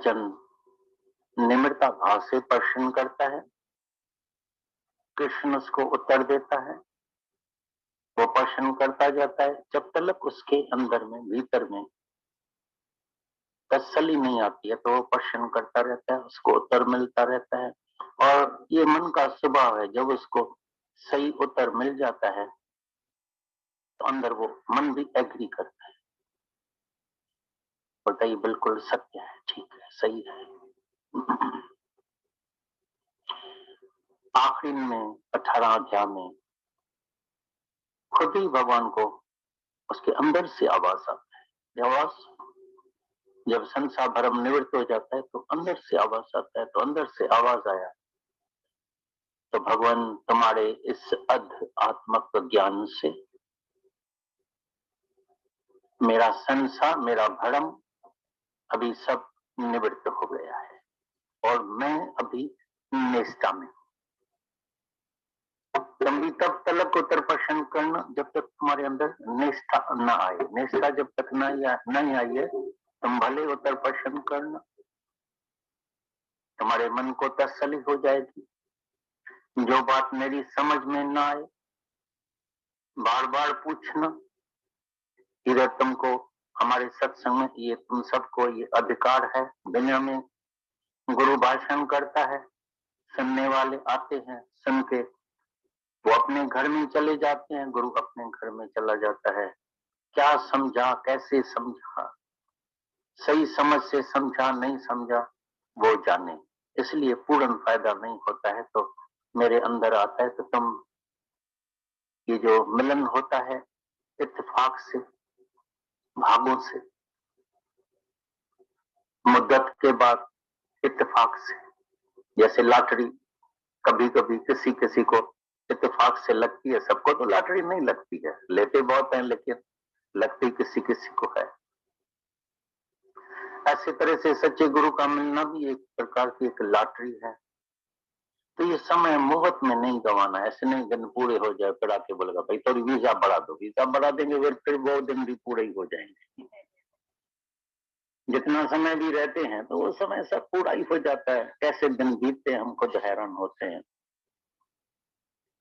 अर्जुन निम्रता भाव से प्रश्न करता है, कृष्ण उसको उत्तर देता है, वो प्रश्न करता जाता है जब तक उसके अंदर में भीतर में तसल्ली नहीं आती है तो वो प्रश्न करता रहता है, उसको उत्तर मिलता रहता है। और ये मन का स्वभाव है, जब उसको सही उत्तर मिल जाता है तो अंदर वो मन भी एग्री करता है, बोलता ये बिल्कुल सत्य है, ठीक है, सही है। आखिर में 18 अध्याय में खुद ही भगवान को उसके अंदर से आवाज आता है। आवाज जब संसार भरम निवृत्त हो जाता है तो अंदर से आवाज आता है, तो अंदर से आवाज आया तो भगवान तुम्हारे इस आत्मक ज्ञान से मेरा संसार, मेरा भरम अभी सब निवृत्त हो गया है और मैं अभी निष्ठा में। तुम भी तब तलक उत्तर प्रश्न करना जब तक तुम्हारे अंदर निष्ठा न आए। निष्ठा जब तक नहीं आई है तुम भले उत्तर प्रश्न करना, तुम्हारे मन को तसल्ली हो जाएगी। जो बात मेरी समझ में ना आए बार बार पूछना। इधर तुमको हमारे सत्संग में ये तुम सबको ये अधिकार है। दुनिया में गुरु भाषण करता है, सुनने वाले आते हैं, सुन के वो अपने घर में चले जाते हैं, गुरु अपने घर में चला जाता है। क्या समझा, कैसे समझा, सही समझ से समझा नहीं समझा वो जाने। इसलिए पूर्ण फायदा नहीं होता है तो मेरे अंदर आता है तो तुम ये जो मिलन होता है इत्तेफाक से, भागों से, मुद्दत के बाद इत्तेफाक से। जैसे लॉटरी कभी कभी किसी किसी को इत्तेफाक से लगती है, सबको तो लॉटरी नहीं लगती है, लेते बहुत हैं लेकिन लगती किसी किसी को है। ऐसी तरह से सच्चे गुरु का मिलना भी एक प्रकार की एक लॉटरी है। तो ये समय मुहूर्त में नहीं गंवाना, ऐसे नहीं दिन पूरे हो जाए फिर आके बोलेगा भाई थोड़ी वीजा बढ़ा दो, वीजा बढ़ा देंगे फिर वो दिन भी पूरे ही हो जाएंगे। जितना समय भी रहते हैं तो वो समय सब पूरा ही हो जाता है। कैसे दिन बीतते हैं हम खुद हैरान होते हैं।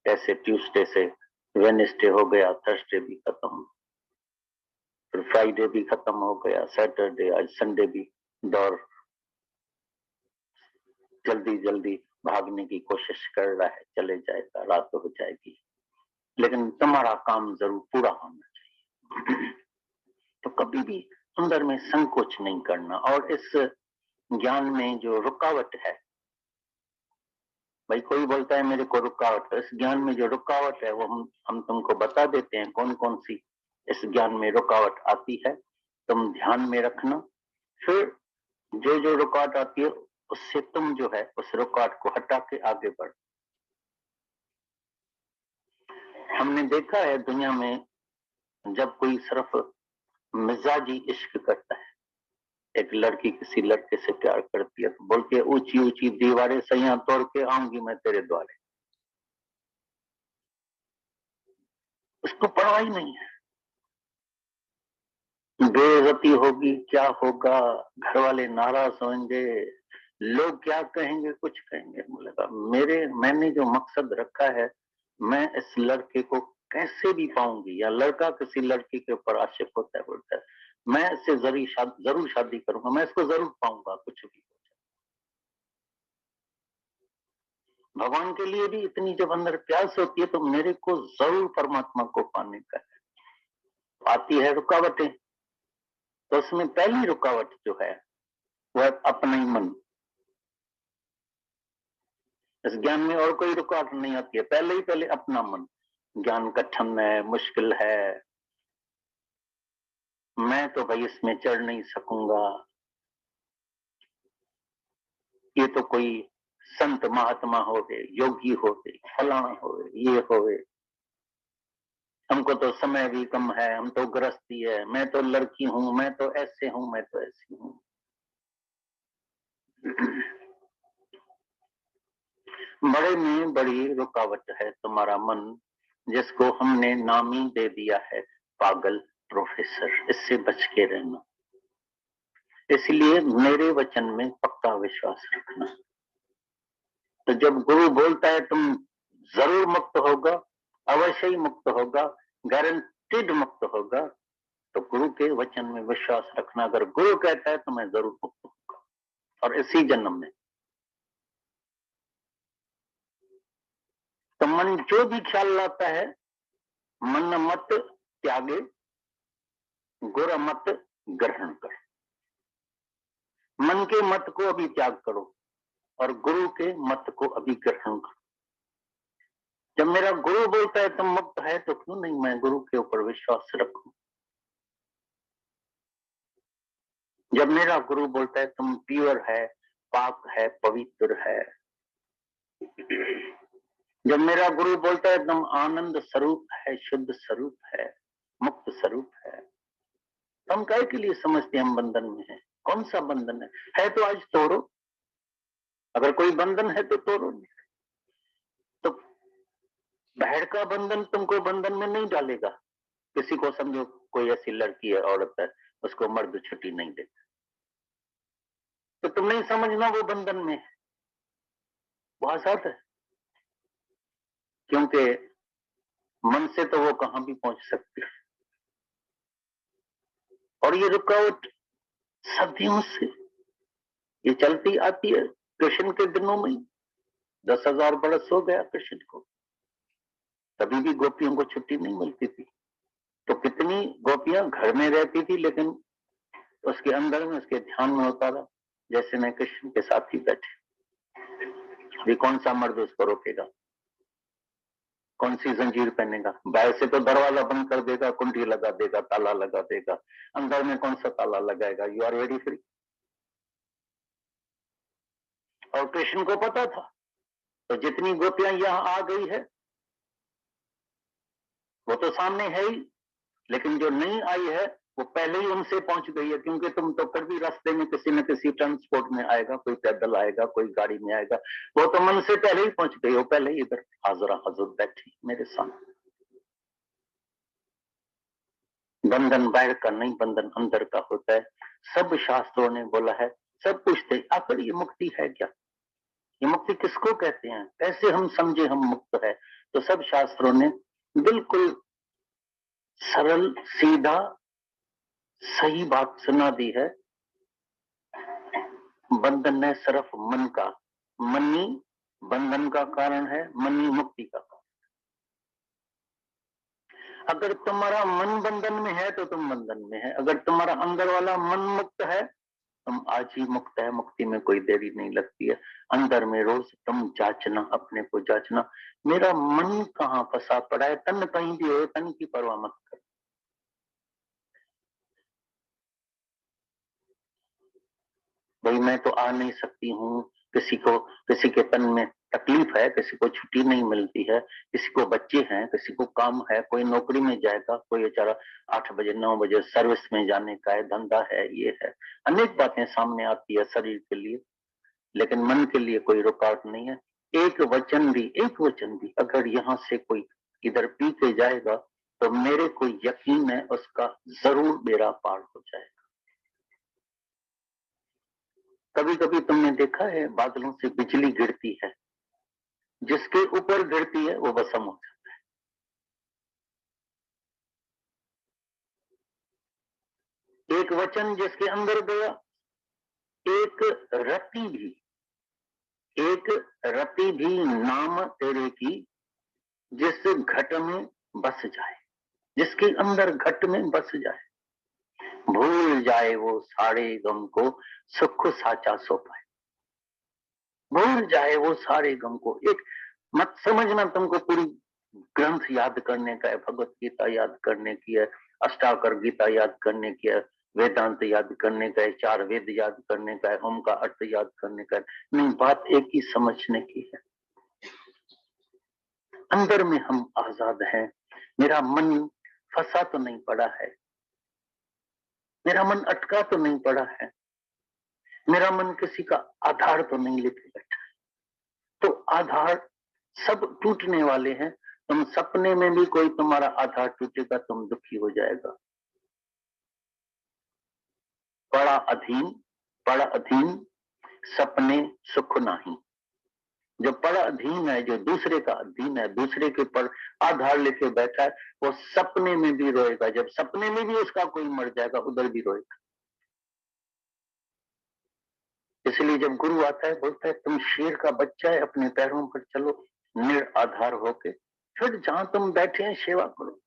कैसे ट्यूसडे से वेडनेसडे हो गया, थर्सडे भी खत्म, फिर फ्राइडे भी खत्म हो गया, सैटरडे, आज संडे भी। दौर जल्दी जल्दी भागने की कोशिश कर रहा है, चले जाएगा, रात हो जाएगी, लेकिन तुम्हारा काम जरूर पूरा होना चाहिए। तो कभी भी अंदर में संकोच नहीं करना। और इस ज्ञान में जो रुकावट है, भाई कोई बोलता है मेरे को रुकावट है, इस ज्ञान में जो रुकावट है वो हम तुमको बता देते हैं कौन कौन सी इस ज्ञान में रुकावट आती है, तुम ध्यान में रखना। फिर जो जो रुकावट आती है उससे तुम जो है उस रुकावट को हटा के आगे बढ़। हमने देखा है दुनिया में जब कोई सिर्फ मिजाजी इश्क करता है, एक लड़की किसी लड़के से प्यार करती है तो बोलती है ऊंची ऊंची दीवारें सैया तोड़ के आऊंगी मैं तेरे द्वारे। उसको परवाह ही नहीं है, बेइज्जती होगी, क्या होगा, घर वाले नाराज होंगे, लोग क्या कहेंगे, कुछ कहेंगे। बोलेगा मैंने जो मकसद रखा है, मैं इस लड़के को कैसे भी पाऊंगी, या लड़का किसी लड़की के ऊपर आशिक होता है, बोलता है मैं इससे जरूर शादी करूंगा, मैं इसको जरूर पाऊंगा, कुछ भी हो जाए। भगवान के लिए भी इतनी जब अंदर प्यास होती है तो मेरे को जरूर परमात्मा को पाने का है। आती है रुकावटें, तो उसमें पहली रुकावट जो है वह अपना ही मन। इस ज्ञान में और कोई रुकावट नहीं आती है, पहले अपना मन। ज्ञान कठिन है, मुश्किल है, मैं तो भाई इसमें चढ़ नहीं सकूंगा, ये तो कोई संत महात्मा हो गए, योगी हो गए, फलाना हो गए, ये हो गए, हमको तो समय भी कम है, हम तो गृहस्थी है, मैं तो लड़की हूं, मैं तो ऐसे हूं, मैं तो ऐसी हूं। बड़े में बड़ी रुकावट है तुम्हारा मन, जिसको हमने नाम ही दे दिया है पागल प्रोफेसर। इससे बच के रहना। इसलिए मेरे वचन में पक्का विश्वास रखना। तो जब गुरु बोलता है तुम जरूर मुक्त होगा, अवश्य ही मुक्त होगा, गारंटीड मुक्त होगा, तो गुरु के वचन में विश्वास रखना। अगर गुरु कहता है तो मैं जरूर मुक्त होगा, और इसी जन्म में। तो मन जो भी ख्याल लाता है, मन मत त्यागे, गुर मत ग्रहण कर। मन के मत को अभी त्याग करो और गुरु के मत को अभी ग्रहण करो। जब मेरा गुरु बोलता है तुम मुक्त है, तो क्यों नहीं मैं गुरु के ऊपर विश्वास रखूं। जब मेरा गुरु बोलता है तुम प्योर है, पाक है, पवित्र है, जब मेरा गुरु बोलता है तुम आनंद स्वरूप है, शुद्ध स्वरूप है, मुक्त स्वरूप है, तो हम काहे के लिए समझते हैं हम बंधन में हैं। कौन सा बंधन है तो आज तोड़ो। अगर कोई बंधन है तो तोड़ो। तो भैड़ का बंधन तुमको बंधन में नहीं डालेगा। किसी को समझो कोई ऐसी लड़की है, औरत है, उसको मर्द छुट्टी नहीं देता, तो तुम नहीं समझना वो बंधन में है, वो आजाद है। क्योंकि मन से तो वो कहां भी पहुंच सकती है। और ये रुकावट सदियों से ये चलती आती है। कृष्ण के दिनों में 10,000 बरस हो गया कृष्ण को, तभी भी गोपियों को छुट्टी नहीं मिलती थी। तो कितनी गोपियां घर में रहती थी, लेकिन उसके अंदर में, उसके ध्यान में होता रहा जैसे मैं कृष्ण के साथ ही बैठे। अभी कौन सा मर्द उसको रोकेगा, कौन सी जंजीर पहनेगा। बाहर से तो दरवाजा बंद कर देगा, कुंडी लगा देगा, ताला लगा देगा, अंदर में कौन सा ताला लगाएगा। You are very free. और कृष्ण को पता था, तो जितनी गोपियां यहां आ गई है वो तो सामने है ही, लेकिन जो नहीं आई है वो पहले ही उनसे पहुंच गई है। क्योंकि तुम तो फिर भी रास्ते में किसी न किसी ट्रांसपोर्ट में आएगा, कोई पैदल आएगा, कोई गाड़ी में आएगा, वो तो मन से पहले ही पहुंच गई, वो पहले ही इधर हाजरा हजूर बैठी मेरे सामने। बंधन बाहर का नहीं, बंधन अंदर का होता है। सब शास्त्रों ने बोला है, सब पूछते आखिर ये मुक्ति है क्या, ये मुक्ति किसको कहते हैं, कैसे हम समझे हम मुक्त है। तो सब शास्त्रों ने बिल्कुल सरल सीधा सही बात सुना दी है। बंधन है सिर्फ मन का, मन ही बंधन का कारण है, मन ही मुक्ति का कारण। अगर तुम्हारा मन बंधन में है तो तुम बंधन में है, अगर तुम्हारा अंदर वाला मन मुक्त है तुम आज ही मुक्त है। मुक्ति में कोई देरी नहीं लगती है। अंदर में रोज तुम जांचना, अपने को जांचना, मेरा मन कहाँ फंसा पड़ा है। तन कहीं भी हो, तन की परवाह मत कर। भाई मैं तो आ नहीं सकती हूँ, किसी के तन में तकलीफ है, किसी को छुट्टी नहीं मिलती है, किसी को बच्चे हैं, किसी को काम है, कोई नौकरी में जाएगा, कोई बेचारा 8 बजे 9 बजे सर्विस में जाने का है, धंधा है, ये है, अनेक बातें सामने आती है शरीर के लिए, लेकिन मन के लिए कोई रुकावट नहीं है। एक वचन भी अगर यहाँ से कोई इधर पी के जाएगा तो मेरे को यकीन है उसका जरूर बेड़ा पार हो जाएगा। कभी कभी तुमने देखा है बादलों से बिजली गिरती है, जिसके ऊपर गिरती है वो भस्म हो जाता है। एक वचन जिसके अंदर गया, एक रति भी नाम तेरे की जिस घट में बस जाए, जिसके अंदर घट में बस जाए, भूल जाए वो सारे गम को, सुख साचा सो पाए। भूल जाए वो सारे गम को। एक मत समझना तुमको पूरी ग्रंथ याद करने का है, भगवत गीता याद करने की है, अष्टावक्र गीता याद करने की है, वेदांत याद करने का है, 4 वेद याद करने का है, ओम का अर्थ याद करने का है। नहीं, बात एक ही समझने की है, अंदर में हम आजाद हैं। मेरा मन फंसा तो नहीं पड़ा है, मेरा मन अटका तो नहीं पड़ा है, मेरा मन किसी का आधार तो नहीं लेके बैठा है। तो आधार सब टूटने वाले हैं। तुम सपने में भी कोई तुम्हारा आधार टूटेगा, तुम दुखी हो जाएगा। बड़ा अधीन पड़ अधीन सपने सुख नहीं। जो पड़ अधीन है, जो दूसरे का अधीन है, दूसरे के पर आधार लेके बैठा है, वो सपने में भी रोएगा। जब सपने में भी उसका कोई मर जाएगा, उधर भी रोएगा। इसलिए जब गुरु आता है, बोलता है तुम शेर का बच्चा है, अपने पैरों पर चलो, निराधार होके, फिर जहां तुम बैठे हैं सेवा करो।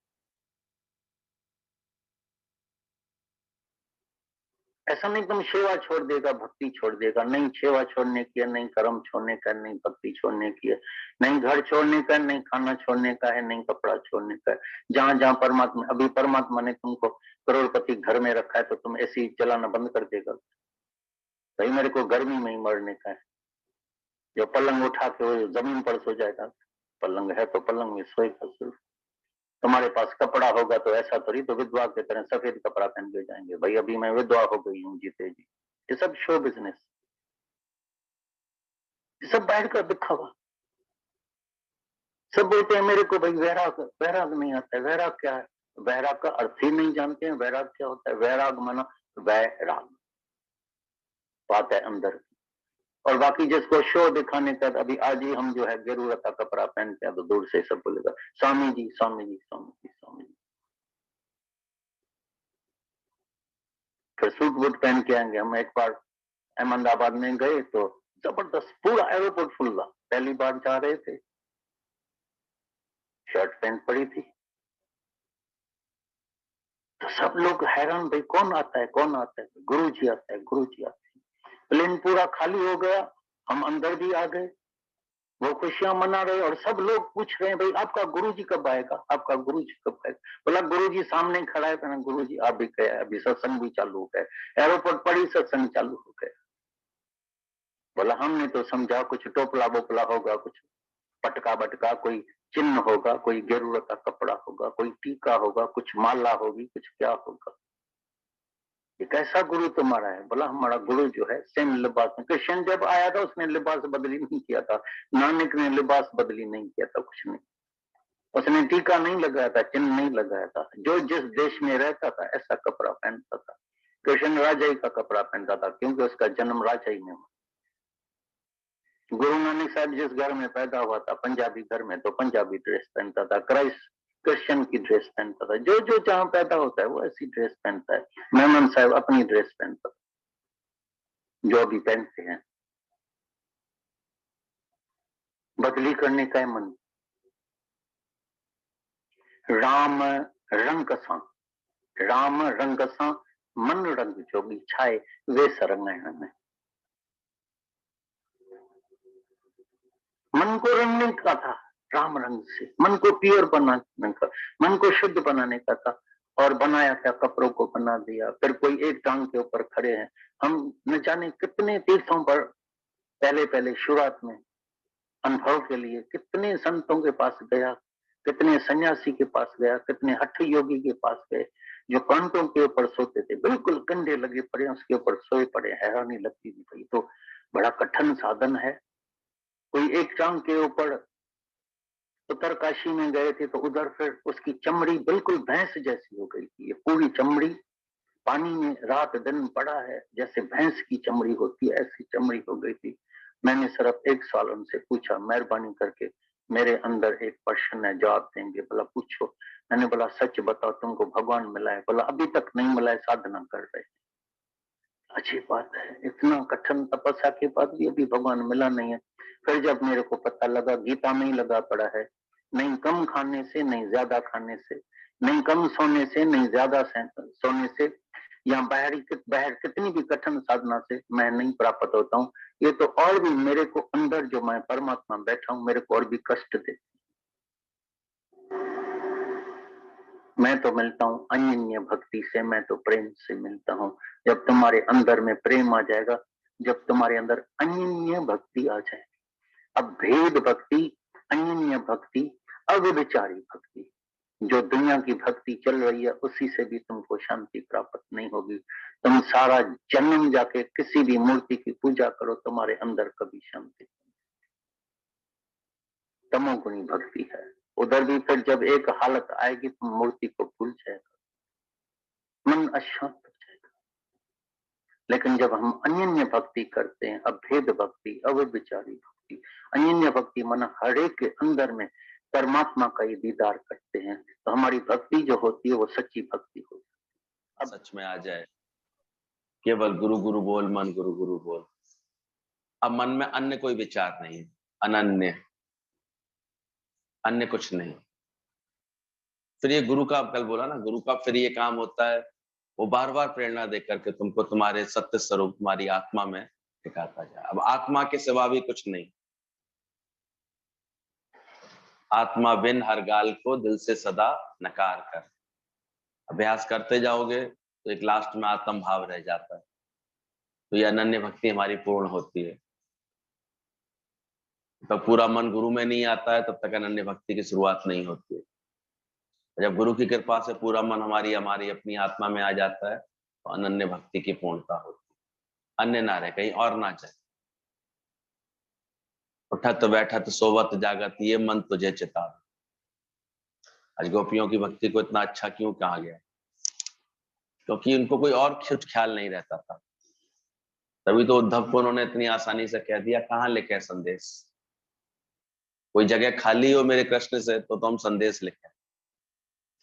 ऐसा नहीं तुम सेवा छोड़ देगा, भक्ति छोड़ देगा, नहीं सेवा छोड़ने की है, नहीं कर्म छोड़ने का, नहीं भक्ति छोड़ने की है, नहीं घर छोड़ने का, नहीं खाना छोड़ने का है, नहीं कपड़ा छोड़ने का है। जहां जहां परमात्मा, अभी परमात्मा ने तुमको करोड़पति घर में रखा है, तो तुम एसी चलाना बंद कर देगा? भाई मेरे को गर्मी में ही मरने का है, जो पलंग उठा के वो जमीन पर सो जाएगा। पलंग है तो पलंग में सोएगा सिर्फ। तुम्हारे पास कपड़ा होगा तो ऐसा थोड़ी तो विधवा की तरह सफेद कपड़ा पहन के जाएंगे, भाई अभी मैं विधवा हो गई हूँ जीते जी। ये सब शो बिजनेस, ये सब बैठ कर दिखावा। सब बोलते हैं मेरे को भाई वैराग, वैराग नहीं आता है। वैराग क्या है? वैराग का अर्थ ही नहीं जानते हैं। वैराग क्या होता है? वैराग माना वैराग, बात है अंदर। और बाकी जिसको शो दिखाने का, अभी आज ही हम जो है गेरुआ का कपड़ा पहनते हैं तो दूर से सब बोलेगा स्वामी जी, स्वामी जी, स्वामी जी, स्वामी जी। फिर सूट बूट पहन के आएंगे। हम एक बार अहमदाबाद में गए तो जबरदस्त पूरा एयरपोर्ट फुल था। पहली बार जा रहे थे, शर्ट पैंट पड़ी थी, तो सब लोग हैरान, भाई कौन आता है, कौन आता है? गुरु जी आता है, गुरु जी आते हैं। प्लेन पूरा खाली हो गया, हम अंदर भी आ गए, वो खुशियां मना रहे और सब लोग पूछ रहे हैं भाई आपका गुरुजी कब आएगा, आपका गुरुजी कब आएगा? बोला गुरुजी सामने खड़ा है। कहना गुरुजी आप भी गए, अभी सत्संग भी चालू हो गया, एयरपोर्ट पर ही सत्संग चालू हो गया। बोला हमने तो समझा कुछ टोपला बोपला होगा, कुछ पटका बटका, कोई चिन्ह होगा, कोई गेरुआ का कपड़ा होगा, कोई टीका होगा, कुछ माला होगी, कुछ क्या होगा। ये कैसा गुरु तुम्हारा है? बोला हमारा गुरु जो है सेम लिबास में, कृष्ण जब आया था उसने लिबास बदली नहीं किया था, नानक ने लिबास बदली नहीं किया था, कुछ नहीं। उसने टीका नहीं लगाया था, चिन्ह नहीं लगाया था। जो जिस देश में रहता था ऐसा कपड़ा पहनता था। कृष्ण राजाई का कपड़ा पहनता था क्योंकि उसका जन्म राजाई में हुआ। गुरु नानक साहब जिस घर में पैदा हुआ था, पंजाबी घर में, तो पंजाबी ड्रेस पहनता था। क्राइस्ट क्रिश्चियन की ड्रेस पहनता था। जो जो जहां पैदा होता है वो ऐसी ड्रेस पहनता है। मेमन साहब अपनी ड्रेस पहनता था, जो भी पहनते हैं। बदली करने का है मन। राम रंग सा, राम रंग सा मन रंग जोगी छाए वे सरंगण में। मन को रंगने का था, राम रंग से मन को प्योर बनाने का, मन को शुद्ध बनाने का था। और बनाया क्या? कपड़ों को बना दिया। फिर कोई एक टांग के ऊपर खड़े हैं। हम न जाने कितने तीर्थों पर पहले पहले शुरुआत में अनुभव के लिए कितने संतों के पास गया, कितने सन्यासी के पास गया, कितने हठ योगी के पास गए, जो कांटों के ऊपर सोते थे, बिल्कुल कंधे लगे पड़े, उसके ऊपर सोए पड़े। हैरानी लगती थी, भाई तो बड़ा कठिन साधन है। कोई एक टांग के ऊपर, उत्तरकाशी में गए थे तो उधर फिर उसकी चमड़ी बिल्कुल भैंस जैसी हो गई थी। ये पूरी चमड़ी पानी में रात दिन पड़ा है, जैसे भैंस की चमड़ी होती है ऐसी चमड़ी हो गई थी। मैंने सिर्फ एक सवाल उनसे पूछा, मेहरबानी करके मेरे अंदर एक प्रश्न है, जवाब देंगे? बोला पूछो। मैंने बोला सच बताओ तुमको भगवान मिला है? बोला अभी तक नहीं मिला है, साधना कर रहे। अच्छी बात है, इतना कठिन तपस्या के बाद भी अभी भगवान मिला नहीं है। फिर जब मेरे को पता लगा, गीता में ही लगा पड़ा है, नहीं कम खाने से, नहीं ज्यादा खाने से, नहीं कम सोने से, नहीं ज्यादा सोने से, या बाहर कितनी भी कठिन साधना से मैं नहीं प्राप्त होता हूँ। ये तो और भी मेरे को अंदर जो मैं परमात्मा बैठा हूँ, मेरे को और भी कष्ट दे। मैं तो मिलता हूँ अनन्य भक्ति से, मैं तो प्रेम से मिलता हूँ। जब तुम्हारे अंदर में प्रेम आ जाएगा, जब तुम्हारे अंदर अनन्य भक्ति आ जाए, अब भेद भक्ति, अनन्य भक्ति, अव्यभिचारी भक्ति, जो दुनिया की भक्ति चल रही है उसी से भी तुमको शांति प्राप्त नहीं होगी। तुम सारा जन्म जाके किसी भी मूर्ति की पूजा करो, तुम्हारे अंदर कभी शांति। तमोगुणी भक्ति है। उधर भी फिर जब एक हालत आएगी तो मूर्ति को भूल जाएगा, मन अशांत हो जाएगा। लेकिन जब हम अन्य भक्ति करते हैं, अभेद भक्ति, अव्यभिचारी भक्ति, अन्य भक्ति मन हर एक के अंदर में परमात्मा का ये दीदार करते हैं, तो हमारी भक्ति जो होती है वो सच्ची भक्ति होती है। सच में आ जाए, केवल गुरु गुरु बोल मन गुरु गुरु बोल। अब मन में अन्य कोई विचार नहीं, अनन्य, अन्य कुछ नहीं। फिर ये गुरु का, कल बोला ना, गुरु का फिर ये काम होता है, वो बार बार प्रेरणा दे करके तुमको तुम्हारे सत्य स्वरूप, तुम्हारी आत्मा में दिखाता जाए। अब आत्मा के सिवा भी कुछ नहीं, आत्मा बिन हर गाल को दिल से सदा नकार कर। अभ्यास करते जाओगे तो एक लास्ट में आत्म भाव रह जाता है, तो ये अनन्य भक्ति हमारी पूर्ण होती है। तब पूरा मन गुरु में नहीं आता है, तब तक अनन्य भक्ति की शुरुआत नहीं होती है। जब गुरु की कृपा से पूरा मन हमारी अपनी आत्मा में आ जाता है, तो अनन्य भक्ति की पूर्णता होती है। अन्य ना रहे, कहीं और ना जाए। उठत बैठत सोवत जागत ये मन तुझे चिता। आज गोपियों की भक्ति को इतना अच्छा क्यों कहा गया? क्योंकि उनको कोई और कुछ ख्याल नहीं रहता था। तभी तो उद्धव को उन्होंने इतनी आसानी से कह दिया, कहाँ लिखे संदेश? कोई जगह खाली हो मेरे कृष्ण से तो हम संदेश लिखें।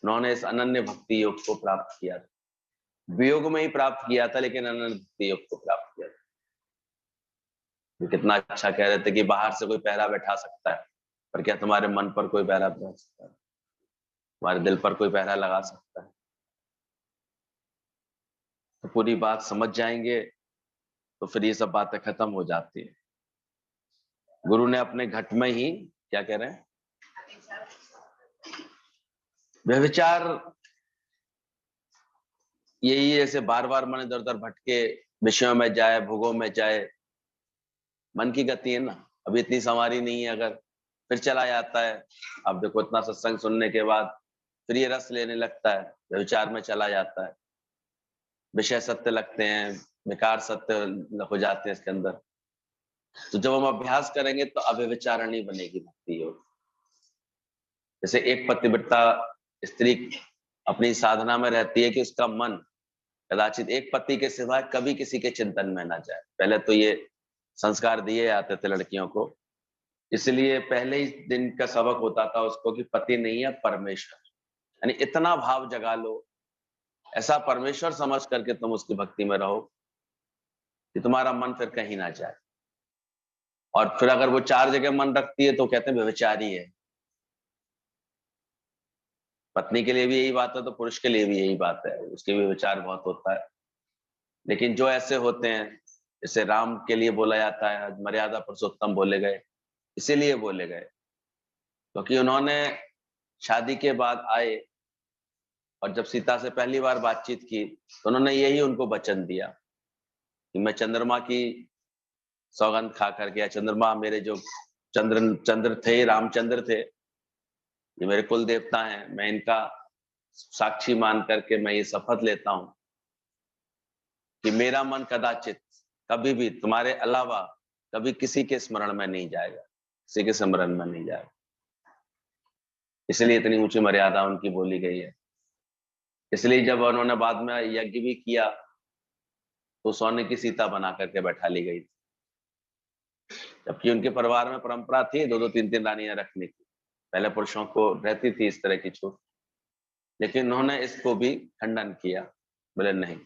उन्होंने इस अनन्य भक्ति योग को प्राप्त किया था, वियोग में ही प्राप्त किया था, लेकिन अनन्य भक्ति योग को प्राप्त किया था। कितना अच्छा कह रहे थे कि बाहर से कोई पहरा बैठा सकता है, पर क्या तुम्हारे मन पर कोई पहरा बैठा सकता है? तुम्हारे दिल पर कोई पहरा लगा सकता है? तो पूरी बात समझ जाएंगे तो फिर ये सब बातें खत्म हो जाती है। गुरु ने अपने घट में ही क्या कह रहे हैं, व्यभिचार, यही जैसे बार बार मन इधर उधर भटके, विषयों में जाए, भोगों में जाए, मन की गति है ना, अभी इतनी संवारी नहीं है, अगर फिर चला जाता है। अब देखो इतना सत्संग सुनने के बाद फिर ये रस लेने लगता है, व्यभिचार में चला जाता है, विषय सत्य लगते हैं, विकार सत्य हो जाते हैं इसके अंदर। तो जब हम अभ्यास करेंगे तो अव्यभिचारिणी बनेगी भक्ति योग। जैसे एक पतिव्रता स्त्री अपनी साधना में रहती है कि उसका मन कदाचित एक पति के सिवा कभी किसी के चिंतन में ना जाए। पहले तो ये संस्कार दिए जाते थे लड़कियों को, इसलिए पहले ही दिन का सबक होता था उसको कि पति नहीं है परमेश्वर, यानी इतना भाव जगा लो, ऐसा परमेश्वर समझ करके तुम उसकी भक्ति में रहो कि तुम्हारा मन फिर कहीं ना जाए। और फिर अगर वो चार जगह मन रखती है तो कहते हैं व्यभिचारी है। पत्नी के लिए भी यही बात है तो पुरुष के लिए भी यही बात है, उसके भी विचार बहुत होता है। लेकिन जो ऐसे होते हैं, जैसे राम के लिए बोला जाता है मर्यादा पुरुषोत्तम बोले गए, इसीलिए बोले गए क्योंकि उन्होंने शादी के बाद आए और जब सीता से पहली बार बातचीत की तो उन्होंने यही उनको वचन दिया कि मैं चंद्रमा की सौगंध खा करके, या चंद्रमा मेरे जो चंद्र थे, रामचंद्र थे, ये मेरे कुल देवता हैं, मैं इनका साक्षी मान करके मैं ये शपथ लेता हूं कि मेरा मन कदाचित कभी भी तुम्हारे अलावा कभी किसी के स्मरण में नहीं जाएगा, किसी के स्मरण में नहीं जाएगा। इसलिए इतनी ऊंची मर्यादा उनकी बोली गई है। इसलिए जब उन्होंने बाद में यज्ञ भी किया तो सोने की सीता बना करके बैठा ली गई थी, जबकि उनके परिवार में परंपरा थी 2-2 3-3 रानियां रखने की। पहले पुरुषों को रहती थी इस तरह की छूट, लेकिन उन्होंने इसको भी खंडन किया, बोले नहीं,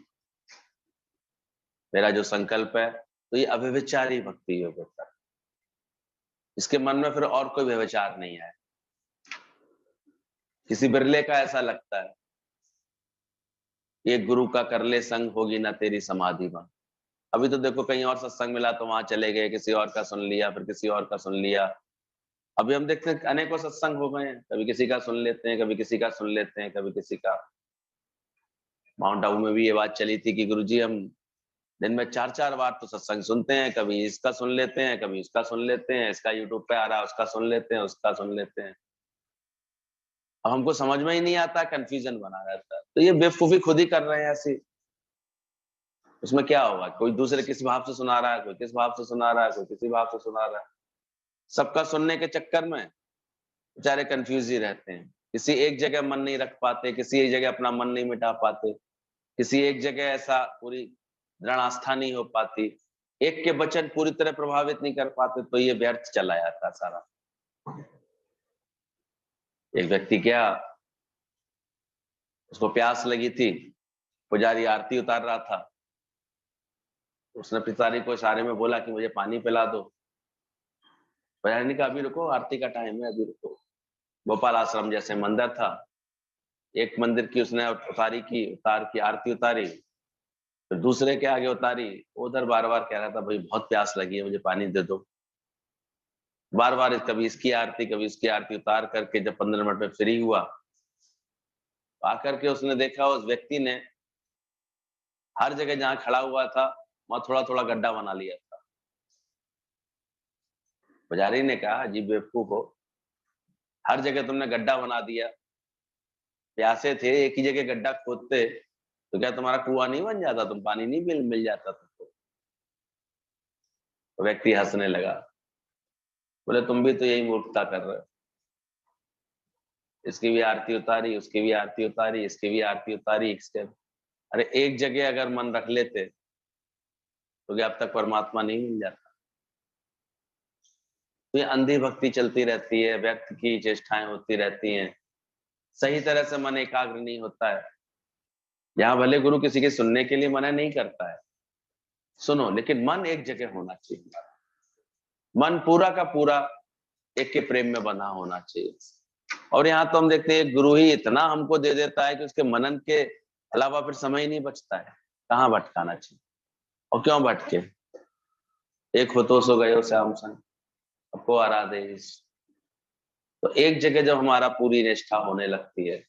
मेरा जो संकल्प है तो ये अव्यभिचारी भक्ति योग होता है। इसके मन में फिर और कोई व्यभिचार नहीं है। किसी बिरले का ऐसा लगता है, ये गुरु का कर ले संग होगी ना तेरी समाधि बन। अभी तो देखो कहीं और सत्संग मिला तो वहां चले गए, किसी और का सुन लिया, फिर किसी और का सुन लिया। अभी हम देखते हैं अनेकों सत्संग हो गए हैं, कभी किसी का सुन लेते हैं, कभी किसी का सुन लेते हैं, कभी किसी का। माउंट आबू में भी ये बात चली थी कि गुरुजी हम दिन में 4-4 बार तो सत्संग सुनते हैं, कभी इसका सुन लेते हैं, कभी उसका सुन लेते हैं, इसका यूट्यूब पे आ रहा है उसका सुन लेते हैं, उसका सुन लेते हैं। अब हमको समझ में ही नहीं आता, कंफ्यूजन बना रहता है। तो ये बेवकूफी खुद ही कर रहे हैं ऐसी। उसमें क्या होगा, कोई दूसरे किस भाव से सुना रहा है, कोई किस भाव से सुना रहा है, कोई किसी भाव से सुना रहा है। सबका सुनने के चक्कर में बेचारे कंफ्यूज ही रहते हैं, किसी एक जगह मन नहीं रख पाते, किसी एक जगह अपना मन नहीं मिटा पाते, किसी एक जगह ऐसा पूरी दृढ़ आस्था नहीं हो पाती, एक के वचन पूरी तरह प्रभावित नहीं कर पाते, तो ये व्यर्थ चला जाता सारा। एक व्यक्ति क्या, उसको प्यास लगी थी, पुजारी आरती उतार रहा था, उसने पितारी को इशारे में बोला कि मुझे पानी पिला दो। पुजारी ने कहा अभी रुको, आरती का टाइम है, अभी रुको। गोपाल आश्रम जैसे मंदिर था, एक मंदिर की उसने उतार की आरती उतारी, फिर दूसरे के आगे उतारी, उधर बार बार कह रहा था भाई बहुत प्यास लगी है, मुझे पानी दे दो। बार बार कभी इसकी आरती उतार करके जब 15 मिनट में फ्री हुआ, आकर के उसने देखा उस व्यक्ति ने हर जगह जहां खड़ा हुआ था वहां थोड़ा थोड़ा गड्ढा बना लिया था। पुजारी ने कहा अजीब बेवकूफ हो, हर जगह तुमने गड्ढा बना दिया, प्यासे थे एक ही जगह गड्ढा खोदते तो क्या तुम्हारा कुआं नहीं बन जाता, तुम पानी नहीं मिल जाता तुमको। तो व्यक्ति हंसने लगा, बोले तुम भी तो यही मूर्खता कर रहे हो, इसकी भी आरती उतारी, उसकी भी आरती उतारी, इसकी भी आरती उतारी, इसके, अरे एक जगह अगर मन रख लेते तो क्या अब तक परमात्मा नहीं मिल जाता। तो ये अंधी भक्ति चलती रहती है, व्यक्ति की चेष्टाएं होती रहती हैं, सही तरह से मन एकाग्र नहीं होता है। यहाँ भले गुरु किसी के सुनने के लिए मना नहीं करता है, सुनो, लेकिन मन एक जगह होना चाहिए, मन पूरा का पूरा एक के प्रेम में बना होना चाहिए। और यहाँ तो हम देखते हैं गुरु ही इतना हमको दे देता है कि उसके मनन के अलावा फिर समय ही नहीं बचता है, कहाँ भटकाना चाहिए और क्यों भटके। एक हो तो सो गयो श्याम संग, सबको आराधे। तो एक जगह जब हमारा पूरी निष्ठा होने लगती है,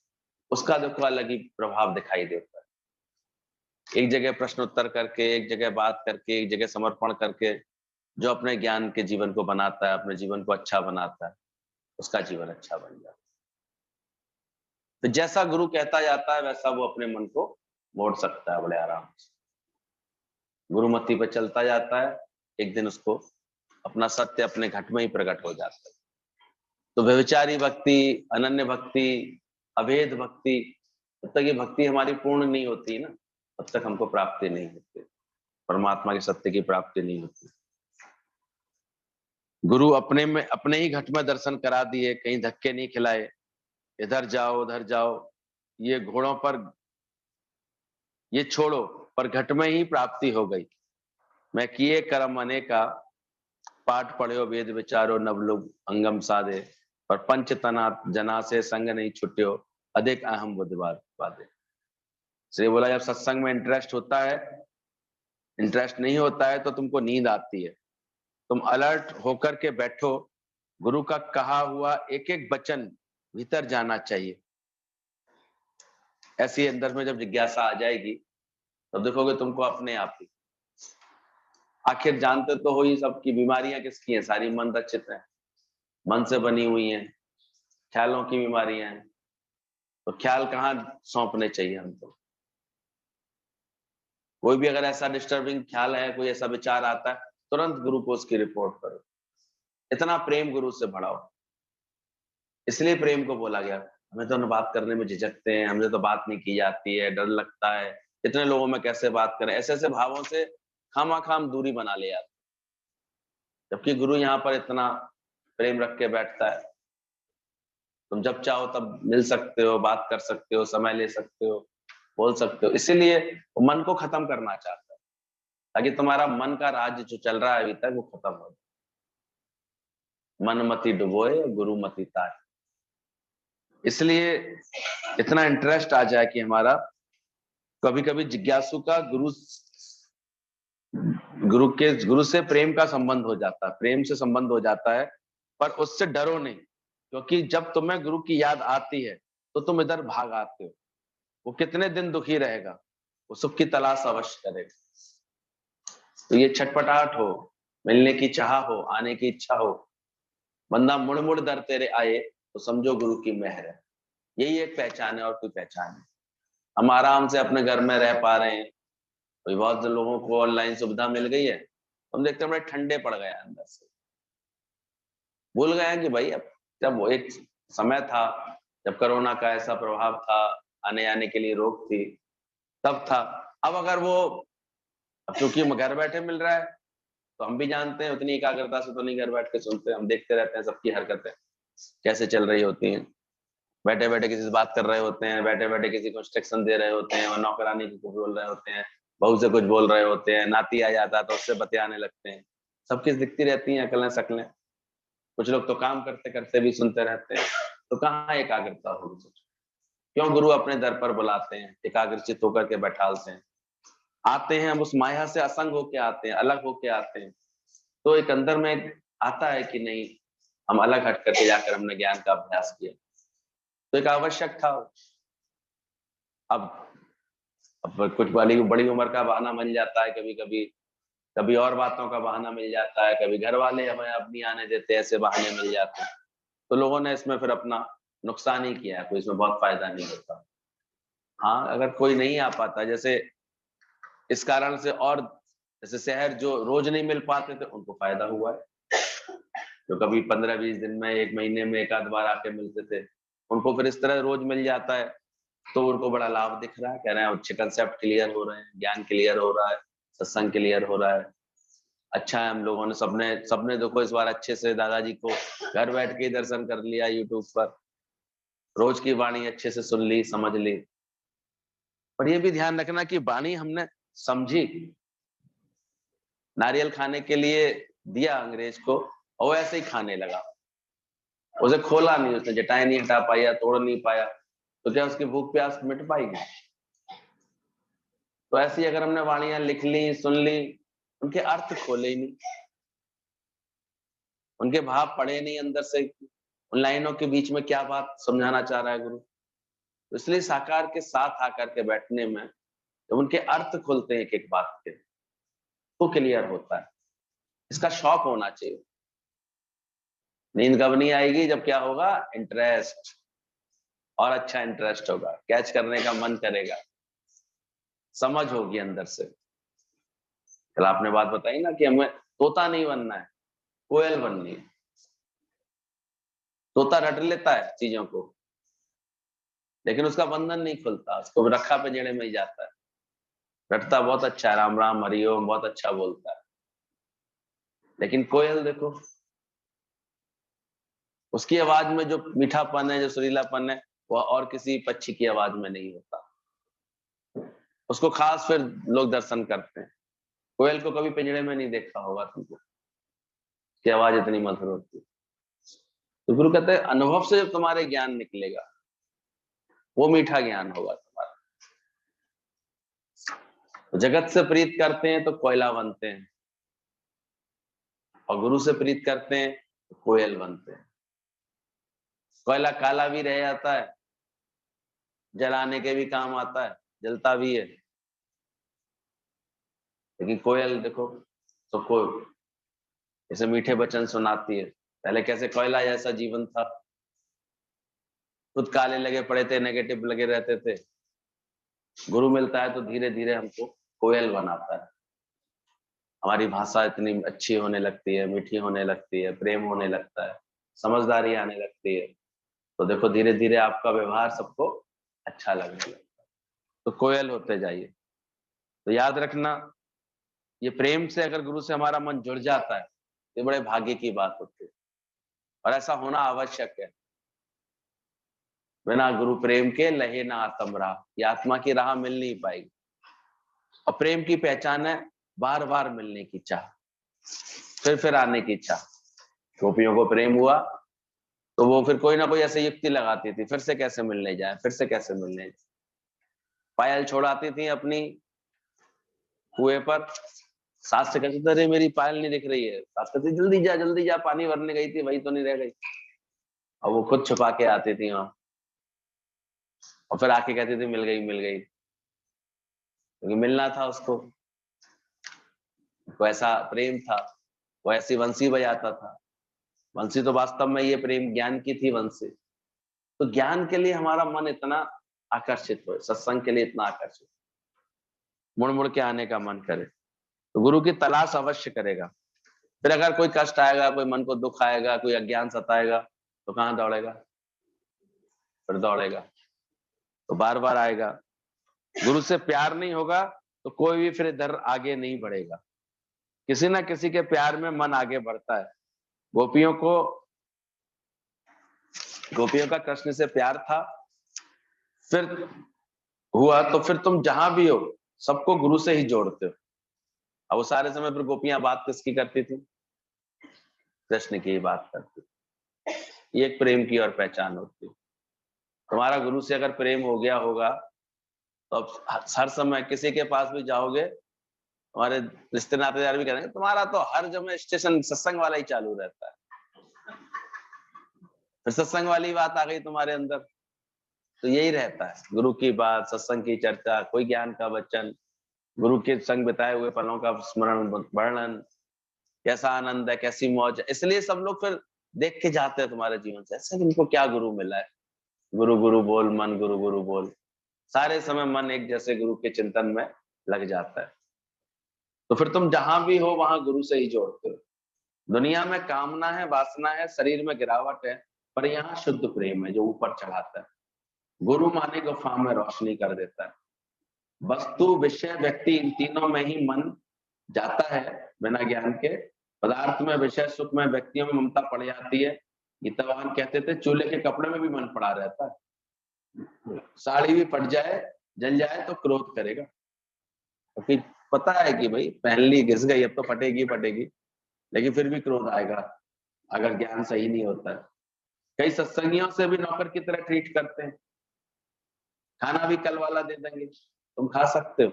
उसका देखो अलग ही प्रभाव दिखाई देता है। एक जगह प्रश्न उत्तर करके, एक जगह बात करके, एक जगह समर्पण करके जो अपने ज्ञान के जीवन को बनाता है, अपने जीवन को अच्छा बनाता है, उसका जीवन अच्छा बन जाता है। तो जैसा गुरु कहता जाता है वैसा वो अपने मन को मोड़ सकता है बड़े आराम से। गुरुमति पर चलता जाता है, एक दिन उसको अपना सत्य अपने घट में ही प्रकट हो जाता है। तो व्यभिचारी भक्ति, अनन्य भक्ति, अभेद भक्ति, तब तक ये भक्ति हमारी पूर्ण नहीं होती ना, तब तक हमको प्राप्ति नहीं होती, परमात्मा के सत्य की प्राप्ति नहीं होती। गुरु अपने ही घट में दर्शन करा दिए, कहीं धक्के नहीं खिलाए, इधर जाओ उधर जाओ, ये घोड़ों पर ये छोड़ो, पर घट में ही प्राप्ति हो गई। मैं किए कर्म अनेका, पाठ पढ़ो वेद विचारो, नवलुग अंगम साधे, पर पंच तना जना से संग नहीं छुट्यो, अधिक अहम बुद्धवाद बाधे। इसलिए बोला जब सत्संग में इंटरेस्ट होता है, इंटरेस्ट नहीं होता है तो तुमको नींद आती है, तुम अलर्ट होकर के बैठो, गुरु का कहा हुआ एक एक वचन भीतर जाना चाहिए। ऐसी अंदर में जब जिज्ञासा आ जाएगी तब देखोगे तुमको अपने आप ही, आखिर जानते तो हो ही सबकी बीमारियां किसकी हैं, सारी मन रचित है, मन से बनी हुई हैं, ख्यालों की बीमारियां हैं। तो ख्याल कहाँ सौंपने चाहिए हमको। कोई भी अगर ऐसा डिस्टर्बिंग ख्याल है, कोई ऐसा विचार आता है, तुरंत गुरु को उसकी रिपोर्ट करो। इतना प्रेम गुरु से बढ़ाओ। इसलिए प्रेम को बोला गया, हमें तो बात करने में झिझकते हैं, हमसे तो बात नहीं की जाती है, डर लगता है, इतने लोगों में कैसे बात करें, ऐसे ऐसे भावों से खामाखाम दूरी बना ले जाते। जबकि गुरु यहाँ पर इतना प्रेम रख के बैठता है, तुम जब चाहो तब मिल सकते हो, बात कर सकते हो, समय ले सकते हो, बोल सकते हो। इसीलिए वो मन को खत्म करना चाहता है, ताकि तुम्हारा मन का राज्य जो चल रहा है अभी तक वो खत्म हो जाए। मन मति डुबोए गुरु मति ताए। इसलिए इतना इंटरेस्ट आ जाए कि हमारा कभी कभी जिज्ञासु का गुरु से प्रेम का संबंध हो जाता है, प्रेम से संबंध हो जाता है, पर उससे डरो नहीं, क्योंकि जब तुम्हें गुरु की याद आती है तो तुम इधर भाग आते हो। वो कितने दिन दुखी रहेगा, वो सुख की तलाश अवश्य करेगा। तो ये छटपटाहट हो, मिलने की चाह हो, आने की इच्छा हो, बंदा मुड़ मुड़ दर तेरे आए, तो समझो गुरु की मेहर है। यही एक पहचान है और कोई पहचान है। हम आराम से अपने घर में रह पा रहे हैं, कोई बहुत लोगों को ऑनलाइन सुविधा मिल गई है, हम देखते हैं बड़े ठंडे पड़ गए अंदर से, भूल गए हैं कि भाई अब जब वो एक समय था जब कोरोना का ऐसा प्रभाव था, आने आने के लिए रोक थी, तब था। अब अगर वो अब क्योंकि हम घर बैठे मिल रहा है तो हम भी जानते हैं, उतनी एकाग्रता से तो नहीं घर बैठ के सुनते, हम देखते रहते हैं सबकी हरकतें कैसे चल रही होती हैं। बैठे बैठे किसी से बात कर रहे होते हैं, बैठे बैठे किसी को इंस्ट्रक्शन दे रहे होते हैं, और नौकरानी को बोल रहे होते हैं, बहू से कुछ बोल रहे होते हैं, नाती आ जाता है तो उससे बतियाने लगते हैं। सब चीज दिखती रहती है, अकलें शकलें। कुछ लोग तो काम करते करते भी सुनते रहते हैं, तो कहाँ एकाग्रता होगी? क्यों गुरु अपने दर पर बुलाते हैं, एकाग्रचित होकर के बैठालते हैं, आते हैं, हम उस माया से असंग होके आते हैं, अलग होके आते हैं। तो एक अंदर में आता है कि नहीं, हम अलग हट करके जाकर हमने ज्ञान का अभ्यास किया, तो एक आवश्यक था। अब कुछ बड़ी उम्र का बहाना मिल जाता है, कभी कभी कभी और बातों का बहाना मिल जाता है, कभी घर वाले हमें अब नहीं आने देते, ऐसे बहाने मिल जाते हैं। तो लोगों ने इसमें फिर अपना नुकसान ही किया है, कोई इसमें बहुत फायदा नहीं होता। हाँ, अगर कोई नहीं आ पाता, जैसे इस कारण से, और जैसे शहर जो रोज नहीं मिल पाते थे उनको फायदा हुआ है, जो कभी 15-20 दिन में, 1 महीने में एक आध बार आके मिलते थे, उनको फिर इस तरह रोज मिल जाता है, तो उनको बड़ा लाभ दिख रहा है। कह रहे हैं अच्छे कंसेप्ट क्लियर हो रहे हैं, ज्ञान क्लियर हो रहा है, सत्संग क्लियर हो रहा है। अच्छा है, हम लोगों ने सबने सबने देखो इस बार अच्छे से दादाजी को घर बैठ के दर्शन कर लिया यूट्यूब पर, रोज की वाणी अच्छे से सुन ली, समझ ली। पर ये भी ध्यान रखना कि वाणी हमने समझी। नारियल खाने के लिए दिया अंग्रेज को, और वो ऐसे ही खाने लगा, उसे खोला नहीं, उसने जटाएं नहीं हटा पाया, तोड़ नहीं पाया, तो क्या उसकी भूख प्यास मिट पाएगी? तो ऐसी अगर हमने वाणियां लिख ली, सुन ली, उनके अर्थ खोले ही नहीं, उनके भाव पढ़े नहीं अंदर से, उन लाइनों के बीच में क्या बात समझाना चाह रहा है गुरु। तो इसलिए साकार के साथ आकर के बैठने में जब उनके अर्थ खुलते हैं एक एक बात के, तो क्लियर होता है। इसका शौक होना चाहिए। नींद कब नहीं आएगी? जब क्या होगा? इंटरेस्ट, और अच्छा इंटरेस्ट होगा, कैच करने का मन करेगा, समझ होगी अंदर से। कल आपने बात बताई ना कि हमें तोता नहीं बनना है, कोयल बननी है। तोता रट लेता है चीजों को, लेकिन उसका बंधन नहीं खुलता, उसको रखा पे जड़े में ही जाता है। रटता बहुत अच्छा है, राम राम हरिओम बहुत अच्छा बोलता है, लेकिन कोयल देखो, उसकी आवाज में जो मीठापन है, जो सुरीलापन है, वह और किसी पक्षी की आवाज में नहीं होता। उसको खास फिर लोग दर्शन करते हैं। कोयल को कभी पिंजड़े में नहीं देखा होगा तुमको, की आवाज इतनी मधुर होती है। तो गुरु कहते हैं अनुभव से जब तुम्हारे ज्ञान निकलेगा, वो मीठा ज्ञान होगा तुम्हारा। तो जगत से प्रीत करते हैं तो कोयला बनते हैं, और गुरु से प्रीत करते हैं तो कोयल बनते हैं। कोयला काला भी रह जाता है, जलाने के भी काम आता है, जलता भी है, लेकिन कोयल देखो सबको ऐसे मीठे वचन सुनाती है। पहले कैसे कोयला जैसा जीवन था, खुद काले लगे पड़े थे, नेगेटिव लगे रहते थे। गुरु मिलता है तो धीरे धीरे हमको कोयल बनाता है। हमारी भाषा इतनी अच्छी होने लगती है, मीठी होने लगती है, प्रेम होने लगता है, समझदारी आने लगती है। तो देखो धीरे धीरे आपका व्यवहार सबको अच्छा लगने लगता है। तो कोयल होते जाइए। तो याद रखना, ये प्रेम से अगर गुरु से हमारा मन जुड़ जाता है, ये बड़े भाग्य की बात होती है, और ऐसा होना आवश्यक है। बिना गुरु प्रेम के लहे ना आत्म राह, ये आत्मा की राह मिल नहीं पाएगी। और प्रेम की पहचान है बार बार मिलने की चाह, फिर आने की इच्छा। गोपियों को प्रेम हुआ तो वो फिर कोई ना कोई ऐसे युक्ति लगाती थी, फिर से कैसे मिलने जाए, फिर से कैसे मिलने जाए। पायल छोड़ाती थी अपनी कुएं पर, सास से कहती थी अरे मेरी पायल नहीं दिख रही है, सास कहती जल्दी जा, पानी भरने गई थी वही तो नहीं रह गई। और वो खुद छुपा के आती थी वहां, और फिर आके कहती थी मिल गई, क्योंकि मिलना था उसको। वैसा प्रेम था, वो ऐसी बंसी बजाता था। बंसी तो वास्तव में ये प्रेम ज्ञान की थी बंसी। तो ज्ञान के लिए हमारा मन इतना आकर्षित हो, सत्संग के लिए इतना आकर्षित, मुड़ मुड़ के आने का मन करे, तो गुरु की तलाश अवश्य करेगा। फिर अगर कोई कष्ट आएगा, कोई मन को दुख आएगा, कोई अज्ञान सताएगा, तो कहाँ दौड़ेगा? फिर दौड़ेगा तो बार बार आएगा। गुरु से प्यार नहीं होगा तो कोई भी फिर इधर आगे नहीं बढ़ेगा। किसी ना किसी के प्यार में मन आगे बढ़ता है। गोपियों का कृष्ण से प्यार था, फिर हुआ तो फिर तुम जहां भी हो सबको गुरु से ही जोड़ते हो। अब वो सारे समय फिर गोपियां बात किसकी करती थी? कृष्ण की ही बात करती। ये एक प्रेम की और पहचान होती है। तुम्हारा गुरु से अगर प्रेम हो गया होगा तो अब हर समय किसी के पास भी जाओगे, हमारे रिश्ते नातेदार भी कहेंगे तुम्हारा तो हर जगह स्टेशन सत्संग वाला ही चालू रहता है। फिर सत्संग वाली बात आ गई तुम्हारे अंदर, तो यही रहता है, गुरु की बात, सत्संग की चर्चा, कोई ज्ञान का वचन, गुरु के संग बिताए हुए पलों का स्मरण, वर्णन, कैसा आनंद है, कैसी मौज है। इसलिए सब लोग फिर देख के जाते हैं तुम्हारे जीवन से, ऐसे इनको क्या गुरु मिला है। गुरु गुरु बोल मन, गुरु गुरु बोल, सारे समय मन एक जैसे गुरु के चिंतन में लग जाता है। तो फिर तुम जहां भी हो वहां गुरु से ही जोड़ते हो। दुनिया में कामना है, वासना है, शरीर में गिरावट है, पर यहाँ शुद्ध प्रेम है जो ऊपर चढ़ाता है। गुरु माने गुफा में रोशनी कर देता है। वस्तु, विषय, व्यक्ति, इन तीनों में ही मन जाता है बिना ज्ञान के। पदार्थ में, विषय सुख में, व्यक्तियों में ममता पड़ जाती है। गीता भगवान कहते थे चूल्हे के कपड़े में भी मन पड़ा रहता है। साड़ी भी फट जाए, जल जाए तो क्रोध करेगा, क्योंकि पता है कि भाई पहन ली, घिस गई, अब तो फटेगी फटेगी, लेकिन फिर भी क्रोध आएगा अगर ज्ञान सही नहीं होता है। कई सत्संगियों से भी नौकर की तरह ट्रीट करते हैं, खाना भी कल वाला दे देंगे, तुम खा सकते हो।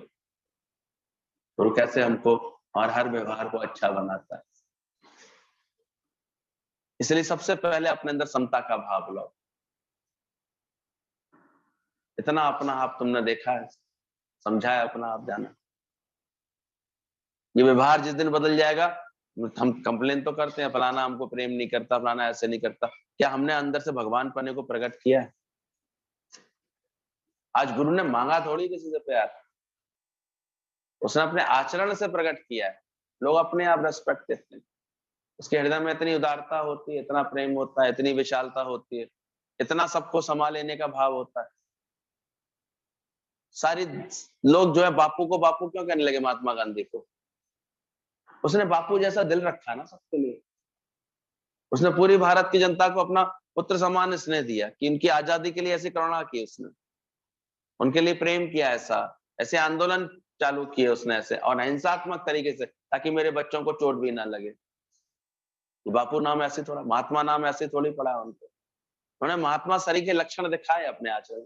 गुरु कैसे हमको और हर व्यवहार को अच्छा बनाता है। इसलिए सबसे पहले अपने अंदर समता का भाव लाओ। इतना अपना आप तुमने देखा है, समझा है अपना आप, जाना। ये व्यवहार जिस दिन बदल जाएगा, हम कंप्लेन तो करते हैं फलाना हमको प्रेम नहीं करता, फलाना ऐसे नहीं करता, क्या हमने अंदर से भगवान पने को प्रकट किया है? आज गुरु ने मांगा थोड़ी किसी से प्यार, उसने अपने आचरण से प्रकट किया है। लोग अपने आप रेस्पेक्ट देते हैं। उसके हृदय में इतनी उदारता होती है, इतना प्रेम होता है, इतनी विशालता होती है, इतना सबको संभाल लेने का भाव होता है। सारी लोग जो है बापू को बापू क्यों कहने लगे, महात्मा गांधी को? उसने बापू जैसा दिल रखा ना सबके लिए। उसने पूरी भारत की जनता को अपना पुत्र समान स्नेह दिया कि इनकी आजादी के लिए ऐसी करुणा की उसने, उनके लिए प्रेम किया, ऐसे आंदोलन चालू किए उसने, ऐसे और अहिंसात्मक तरीके से, ताकि मेरे बच्चों को चोट भी ना लगे। बापू नाम ऐसे थोड़ा, महात्मा नाम ऐसे थोड़ी पड़ा उनको। उन्होंने महात्मा शरीर के लक्षण दिखाए अपने आचरण।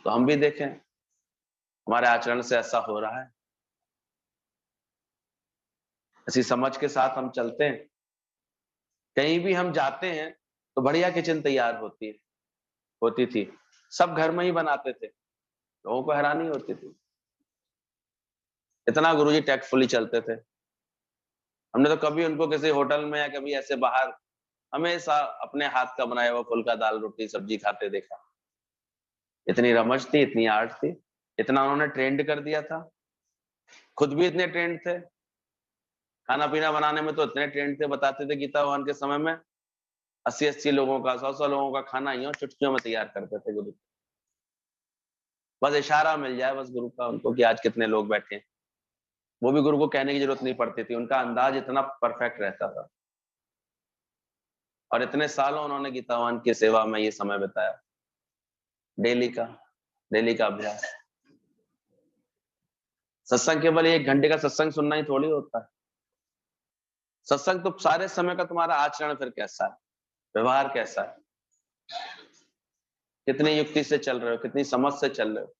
तो हम भी देखें हमारे आचरण से ऐसा हो रहा है, ऐसी समझ के साथ हम चलते हैं। कहीं भी हम जाते हैं तो बढ़िया किचन तैयार होती थी, सब घर में ही बनाते थे, लोगों को हैरानी होती थी, इतना गुरुजी टैक्टफुली चलते थे। हमने तो कभी उनको किसी होटल में या कभी ऐसे बाहर हमेशा अपने हाथ का बनाया हुआ फुल्का दाल रोटी सब्जी खाते देखा। इतनी रमज थी, इतनी आर्ट थी, इतना उन्होंने ट्रेंड कर दिया था। खुद भी इतने ट्रेंड थे, खाना पीना बनाने में तो इतने ट्रेंड थे, बताते थे गीता भगवान के समय में 80-80 लोगों का, 100-100 लोगों का खाना ही चुटकियों में तैयार करते थे गुरु। बस इशारा मिल जाए बस गुरु का उनको कि आज कितने लोग बैठे हैं, वो भी गुरु को कहने की जरूरत नहीं पड़ती थी, उनका अंदाज इतना परफेक्ट रहता था। और इतने सालों उन्होंने गीता भगवान की सेवा में ये समय बिताया, डेली का अभ्यास। सत्संग केवल 1 घंटे का सत्संग सुनना ही थोड़ी होता है। सत्संग तो सारे समय का तुम्हारा आचरण फिर कैसा है, व्यवहार कैसा है, कितनी युक्ति से चल रहे हो, कितनी समझ से चल रहे हो।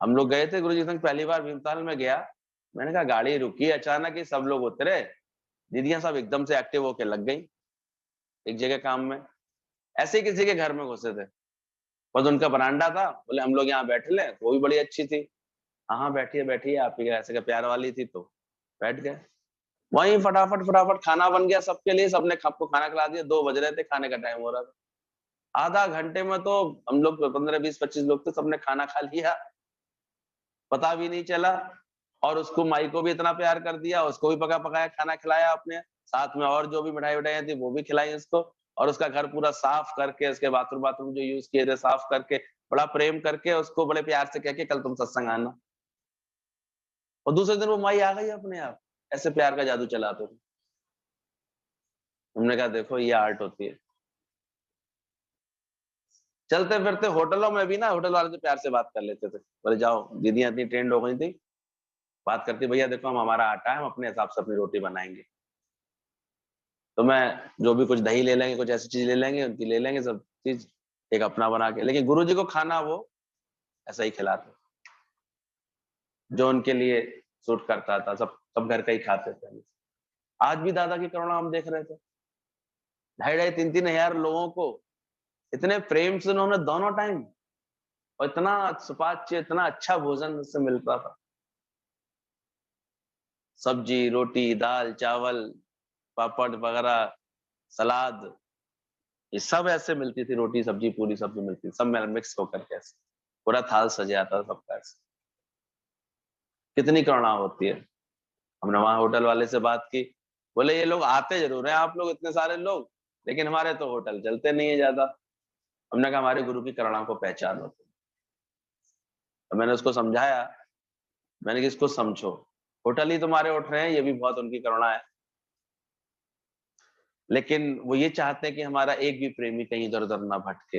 हम लोग गए थे गुरुजी संग, पहली बार भीमताल में गया, मैंने कहा गाड़ी रुकी, अचानक ही सब लोग उतरे, दीदियां सब एकदम से एक्टिव होके लग गई एक जगह काम में, ऐसे ही किसी के घर में घुसे थे। बस उनका बरांडा था, बोले हम लोग यहाँ बैठ ले, तो वो भी बड़ी अच्छी थी, हाँ बैठिए आप ही, ऐसे का प्यार वाली थी, तो बैठ गए। वहीं फटाफट खाना बन गया सबके लिए, सबने सबको खाना खिला दिया, 2 बज रहे थे, खाने का टाइम हो रहा था। आधा घंटे में तो हम लोग 15-20-25 लोग थे, सबने खाना खा लिया, पता भी नहीं चला। और उसको माई को भी इतना प्यार कर दिया, उसको भी पका पकाया खाना खिलाया आपने, साथ में और जो भी मिठाई उठाई थी वो भी खिलाई उसको, और उसका घर पूरा साफ करके, उसके बाथरूम जो यूज किए थे साफ करके बड़ा प्रेम करके उसको बड़े प्यार से कह के कल तुम सत्संग आना, और दूसरे दिन वो माई आ गई अपने आप, ऐसे प्यार का जादू चलाते थे। हमने कहा देखो ये आर्ट होती है। चलते फिरते होटलों में भी ना होटल वाले से प्यार से बात कर लेते थे, बोले जाओ, दीदियां इतनी ट्रेंड हो गई थी, बात करती भैया देखो हम हमारा आटा है, हम अपने हिसाब से अपनी रोटी बनाएंगे, तो मैं जो भी कुछ दही ले लेंगे, कुछ ऐसी चीज ले लेंगे, उनकी ले लेंगे सब चीज, एक अपना बना के, लेकिन गुरुजी को खाना वो ऐसा ही खिलाते जो उनके लिए सूट करता था। सब सब घर का ही खाते थे। आज भी दादा की करुणा हम देख रहे थे, 2,500-3,000 हजार लोगों को इतने प्रेम से उन्होंने दोनों टाइम, और इतना सुपाच्य, इतना अच्छा भोजन उससे मिलता था, सब्जी, रोटी, दाल, चावल, पापड़ वगैरह, सलाद, ये सब ऐसे मिलती थी, रोटी सब्जी पूरी सब्जी मिलती थी, सब में मिक्स होकर के ऐसे पूरा थाल सजा आता था सबका। ऐसे कितनी करुणा होती है। हमने वहां होटल वाले से बात की, बोले ये लोग आते जरूर हैं, आप लोग इतने सारे लोग, लेकिन हमारे तो होटल चलते नहीं है ज्यादा। हमने कहा हमारे गुरु की करुणा को पहचानो। तो मैंने उसको समझाया, मैंने कि इसको समझो, होटल ही तुम्हारे उठ रहे हैं, ये भी बहुत उनकी करुणा है, लेकिन वो ये चाहते हैं कि हमारा एक भी प्रेमी कहीं इधर उधर ना भटके,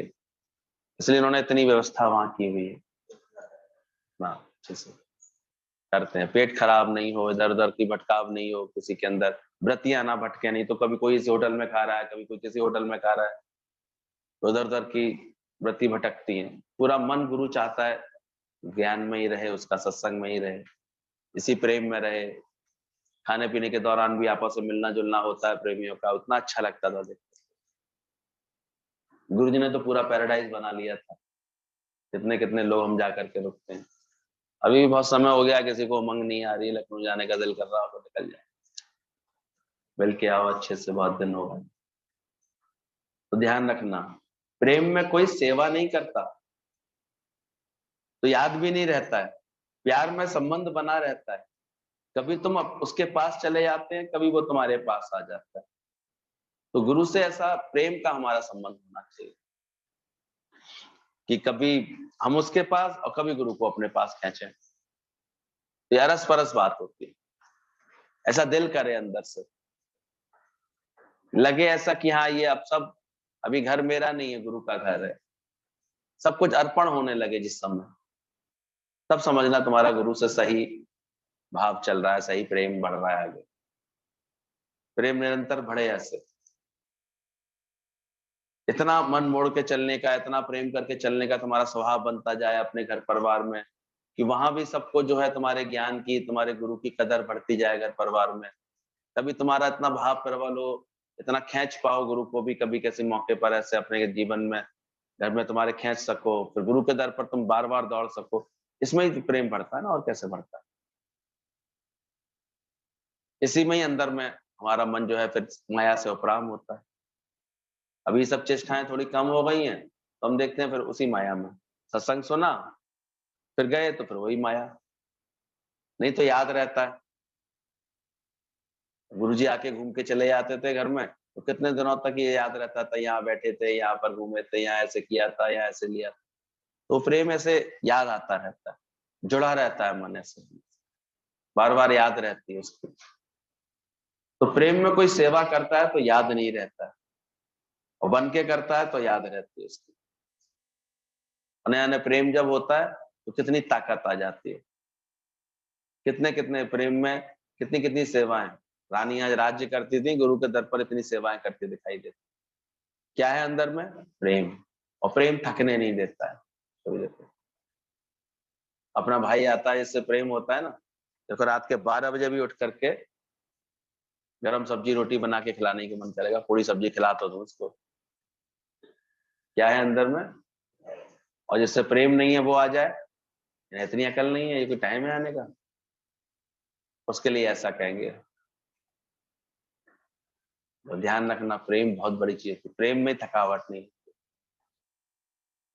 इसलिए उन्होंने इतनी व्यवस्था वहां की हुई है ना, अच्छे से करते हैं, पेट खराब नहीं हो, इधर उधर की भटकाव नहीं हो किसी के अंदर, व्रतियां ना भटके, नहीं तो कभी कोई इस होटल में खा रहा है, कभी कोई किसी होटल में खा रहा है, तो उधर उधर की व्रति भटकती है। पूरा मन गुरु चाहता है ज्ञान में ही रहे, उसका सत्संग में ही रहे, इसी प्रेम में रहे। खाने पीने के दौरान भी आपस में मिलना जुलना होता है प्रेमियों का, उतना अच्छा लगता था देख। गुरु जी ने तो पूरा पैराडाइज बना लिया था, कितने कितने लोग हम जाकर के रुकते हैं। अभी भी बहुत समय हो गया, किसी को उमंग नहीं आ रही, लखनऊ जाने का दिल कर रहा हो तो निकल जाए, मिल के आओ अच्छे से, बहुत दिन हो गए। तो ध्यान रखना, प्रेम में कोई सेवा नहीं करता तो याद भी नहीं रहता है, प्यार में संबंध बना रहता है, कभी तुम उसके पास चले जाते हैं, कभी वो तुम्हारे पास आ जाता है। तो गुरु से ऐसा प्रेम का हमारा संबंध होना चाहिए कि कभी हम उसके पास और कभी गुरु को अपने पास खींचे, तो यार अरस परस बात होती है। ऐसा दिल करे अंदर से, लगे ऐसा कि हाँ ये अब सब, अभी घर मेरा नहीं है, गुरु का घर है, सब कुछ अर्पण होने लगे जिस समय, तब समझना तुम्हारा गुरु से सही भाव चल रहा है, सही प्रेम बढ़ रहा है आगे। प्रेम निरंतर बढ़े ऐसे, इतना मन मोड़ के चलने का, इतना प्रेम करके चलने का तुम्हारा स्वभाव बनता जाए अपने घर परिवार में, कि वहां भी सबको जो है तुम्हारे ज्ञान की, तुम्हारे गुरु की कदर बढ़ती जाए घर परिवार में। कभी तुम्हारा इतना भाव प्रबल हो, इतना खींच पाओ गुरु को भी, कभी किसी मौके पर ऐसे अपने जीवन में घर में तुम्हारे खींच सको, फिर गुरु के दर पर तुम बार बार दौड़ सको, इसमें ही प्रेम बढ़ता है ना, और कैसे बढ़ता है। इसी में ही अंदर में हमारा मन जो है फिर माया से उपराम होता है। अभी सब चेष्टाएं थोड़ी कम हो गई हैं, तो हम देखते हैं फिर उसी माया में, सत्संग सुना फिर गए तो फिर वही माया, नहीं तो याद रहता है। गुरुजी आके घूम के चले जाते थे घर में, तो कितने दिनों तक ये याद रहता था, यहाँ बैठे थे, यहाँ पर घूमे थे, यहाँ ऐसे किया था, यहाँ ऐसे लिया था। तो प्रेम ऐसे याद आता रहता है, जुड़ा रहता है मन ऐसे, बार बार याद रहती है उसकी। तो प्रेम में कोई सेवा करता है तो याद नहीं रहता है, और बन के करता है तो याद रहती है उसकी। नया नया प्रेम जब होता है तो कितनी ताकत आ जाती है, कितने कितने प्रेम में कितनी कितनी सेवाएं। रानियां राज्य करती थी, गुरु के दर पर इतनी सेवाएं करती दिखाई देती। क्या है अंदर में? प्रेम। और प्रेम थकने नहीं देता है कभी देखो। अपना भाई आता है, इससे प्रेम होता है ना, देखो रात के 12 बजे भी उठ करके गरम सब्जी रोटी बना के खिलाने की मन करेगा, पूरी सब्जी खिला तो दो उसको। क्या है अंदर में? और जिससे प्रेम नहीं है वो आ जाए, इतनी अकल नहीं है, ये कोई टाइम है आने का, उसके लिए ऐसा कहेंगे। तो ध्यान रखना, प्रेम बहुत बड़ी चीज है, प्रेम में थकावट नहीं।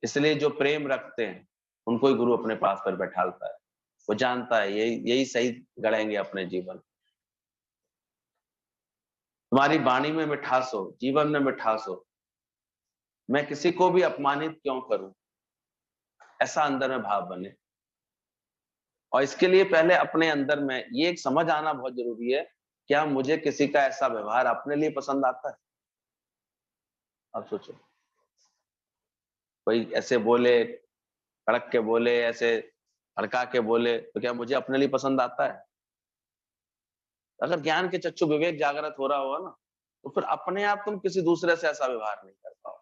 इसलिए जो प्रेम रखते हैं उनको ही गुरु अपने पास पर बैठालता है, वो जानता है यही यही सही गढ़ेंगे अपने जीवन। तुम्हारी वाणी में मिठास हो, जीवन में मिठास हो, मैं किसी को भी अपमानित क्यों करूं, ऐसा अंदर में भाव बने। और इसके लिए पहले अपने अंदर में ये एक समझ आना बहुत जरूरी है, क्या मुझे किसी का ऐसा व्यवहार अपने लिए पसंद आता है? आप सोचो, कोई ऐसे बोले, कड़क के बोले, ऐसे भड़का के बोले, तो क्या मुझे अपने लिए पसंद आता है? अगर ज्ञान के चक्षु विवेक जागृत हो रहा होगा ना, तो फिर अपने आप तुम किसी दूसरे से ऐसा व्यवहार नहीं कर पाओ।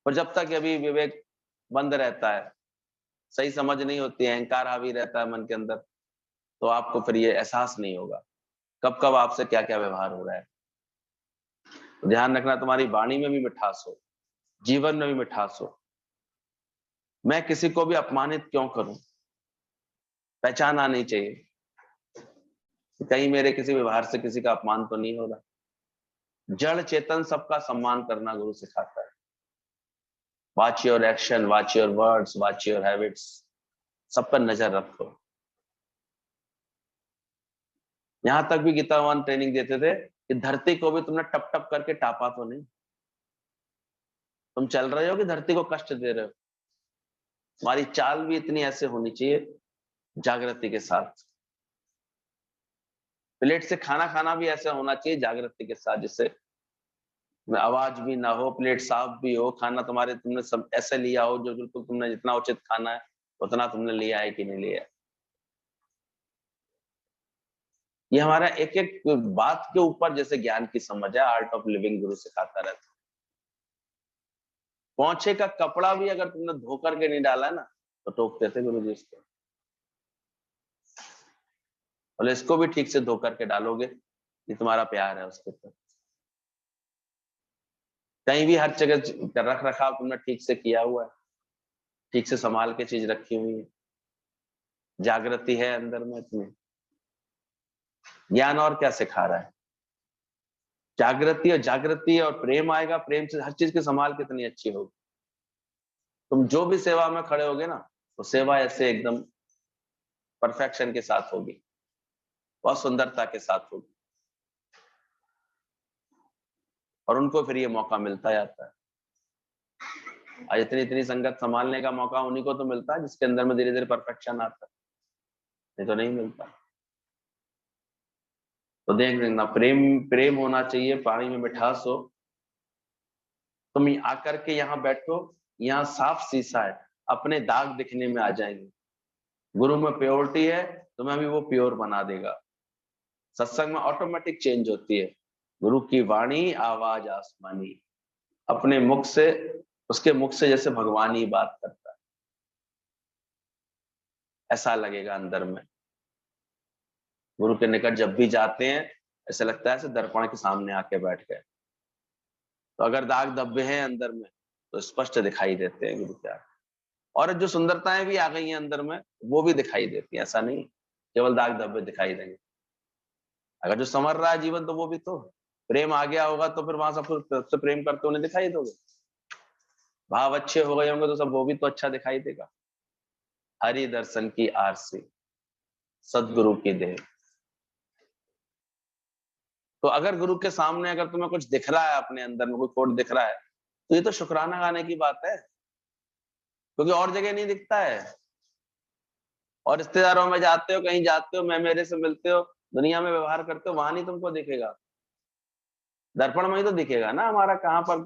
और जब तक अभी विवेक बंद रहता है, सही समझ नहीं होती है, अहंकार हावी रहता है मन के अंदर, तो आपको फिर ये एहसास नहीं होगा कब कब आपसे क्या क्या व्यवहार हो रहा है। तो ध्यान रखना, तुम्हारी वाणी में भी मिठास हो, जीवन में भी मिठास हो। मैं किसी को भी अपमानित क्यों करूं? पहचान आनी चाहिए कि कहीं मेरे किसी व्यवहार से किसी का अपमान तो नहीं हो रहा। जड़ चेतन सबका सम्मान करना गुरु सिखाता है। Watch your action, watch your words, watch your habits, सब पर नजर रखो। यहां तक भी गीता भगवान ट्रेनिंग देते थे कि धरती को भी तुमने टप टप करके टापा तो नहीं। तुम चल रहे हो कि धरती को कष्ट दे रहे हो? तुम्हारी चाल भी इतनी ऐसे होनी चाहिए, जागृति के साथ। प्लेट से खाना खाना भी ऐसा होना चाहिए जागृति के साथ, जिससे आवाज भी ना हो, प्लेट साफ भी हो, खाना तुम्हारे तुमने सब ऐसे लिया हो जो बिल्कुल तुमने जितना उचित खाना है उतना तुमने लिया है कि नहीं लिया है। ये हमारा एक एक बात के ऊपर जैसे ज्ञान की समझ है, आर्ट ऑफ लिविंग गुरु सिखाता रहता है। पोंछे का कपड़ा भी अगर तुमने धो करके नहीं डाला है ना, तो टोकते थे गुरु जी इसको, बोले इसको भी ठीक से धो करके डालोगे, ये तुम्हारा प्यार है उसके ऊपर। कहीं भी हर जगह रख रखाव तुमने ठीक से किया हुआ है, ठीक से संभाल के चीज रखी हुई है, जागृति है अंदर में तुम्हें। ज्ञान और क्या सिखा रहा है? जागृति और प्रेम आएगा, प्रेम से हर चीज की संभाल कितनी अच्छी होगी। तुम जो भी सेवा में खड़े होगे ना, तो सेवा ऐसे एकदम परफेक्शन के साथ होगी, बहुत सुंदरता के साथ होगी, और उनको फिर ये मौका मिलता जाता है। और इतनी इतनी संगत संभालने का मौका उन्हीं को तो मिलता है जिसके अंदर में धीरे धीरे परफेक्शन आता है, नहीं तो नहीं मिलता। तो देख लेना, प्रेम प्रेम होना चाहिए, पानी में मिठास हो। तुम आकर के यहाँ बैठो, यहाँ साफ शीशा है, अपने दाग दिखने में आ जाएंगे। गुरु में प्योरिटी है, तुम्हें भी वो प्योर बना देगा। सत्संग में ऑटोमेटिक चेंज होती है। गुरु की वाणी आवाज आसमानी, अपने मुख से, उसके मुख से जैसे भगवान ही बात करता है, ऐसा लगेगा अंदर में। गुरु के निकट जब भी जाते हैं, ऐसा लगता है ऐसे दर्पण के सामने आके बैठ गए। तो अगर दाग धब्बे हैं अंदर में, तो स्पष्ट दिखाई देते हैं गुरु के। और जो सुंदरताएं भी आ गई हैं अंदर में, वो भी दिखाई देती हैं। ऐसा नहीं केवल दाग धब्बे दिखाई देंगे। अगर जो समझ रहा है जीवन, तो वो भी तो प्रेम आ गया होगा, तो फिर वहां सबसे प्रेम करते उन्हें दिखाई दोगे। भाव अच्छे हो गए होंगे तो सब वो भी तो अच्छा दिखाई देगा। हरि दर्शन की आरसी, सदगुरु की देह। तो अगर गुरु के सामने अगर तुम्हें कुछ दिख रहा है, अपने अंदर में कोई खोट दिख रहा है, तो ये तो शुक्राना गाने की बात है, क्योंकि और जगह नहीं दिखता है। और रिश्तेदारों में जाते हो, कहीं जाते हो, मैं मेरे से मिलते हो, दुनिया में व्यवहार करते हो, वहां नहीं तुमको दिखेगा। दर्पण में ही तो दिखेगा ना हमारा कहाँ पर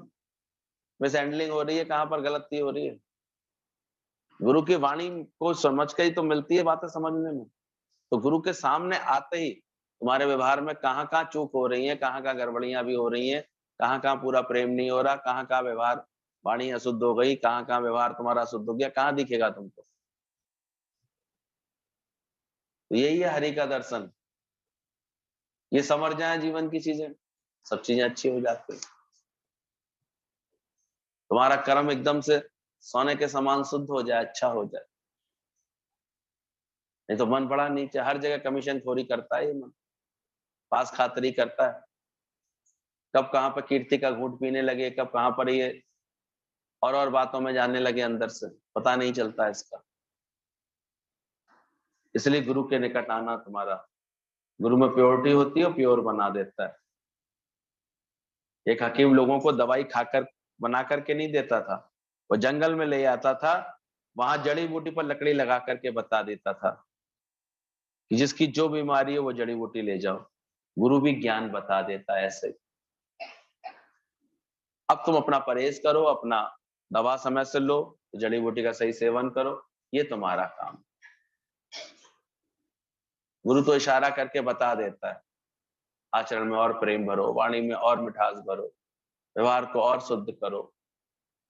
मिसहैंडलिंग हो रही है, कहाँ पर गलती हो रही है। गुरु की वाणी को समझ के ही तो मिलती है बातें समझने में। तो गुरु के सामने आते ही तुम्हारे व्यवहार में कहाँ कहाँ चूक हो रही है, कहाँ कहाँ गड़बड़ियां भी हो रही हैं, कहाँ कहाँ पूरा प्रेम नहीं हो रहा, कहाँ कहाँ व्यवहार वाणी अशुद्ध हो गई, कहाँ कहाँ व्यवहार तुम्हारा अशुद्ध हो गया, कहाँ दिखेगा तुमको। तो यही है हरि का दर्शन। ये समझ जाए जीवन की चीजें, सब चीजें अच्छी हो जाती है। तुम्हारा कर्म एकदम से सोने के समान शुद्ध हो जाए, अच्छा हो जाए। नहीं तो मन बड़ा नीचे, हर जगह कमीशन खोरी करता है ये मन, पास खातरी करता है। कब कहाँ पर कीर्ति का घूंट पीने लगे, कब कहाँ पर ये और बातों में जाने लगे, अंदर से पता नहीं चलता इसका। इसलिए गुरु के निकट आना, तुम्हारा गुरु में प्योरिटी होती है, प्योर बना देता है। एक हकीम लोगों को दवाई खाकर बना करके नहीं देता था, वो जंगल में ले आता था, वहां जड़ी बूटी पर लकड़ी लगा करके बता देता था कि जिसकी जो बीमारी है वो जड़ी बूटी ले जाओ। गुरु भी ज्ञान बता देता है ऐसे। अब तुम अपना परहेज करो, अपना दवा समय से लो, जड़ी बूटी का सही सेवन करो, ये तुम्हारा काम। गुरु तो इशारा करके बता देता है, आचरण में और प्रेम भरो, वाणी में और मिठास भरो, व्यवहार को और शुद्ध करो,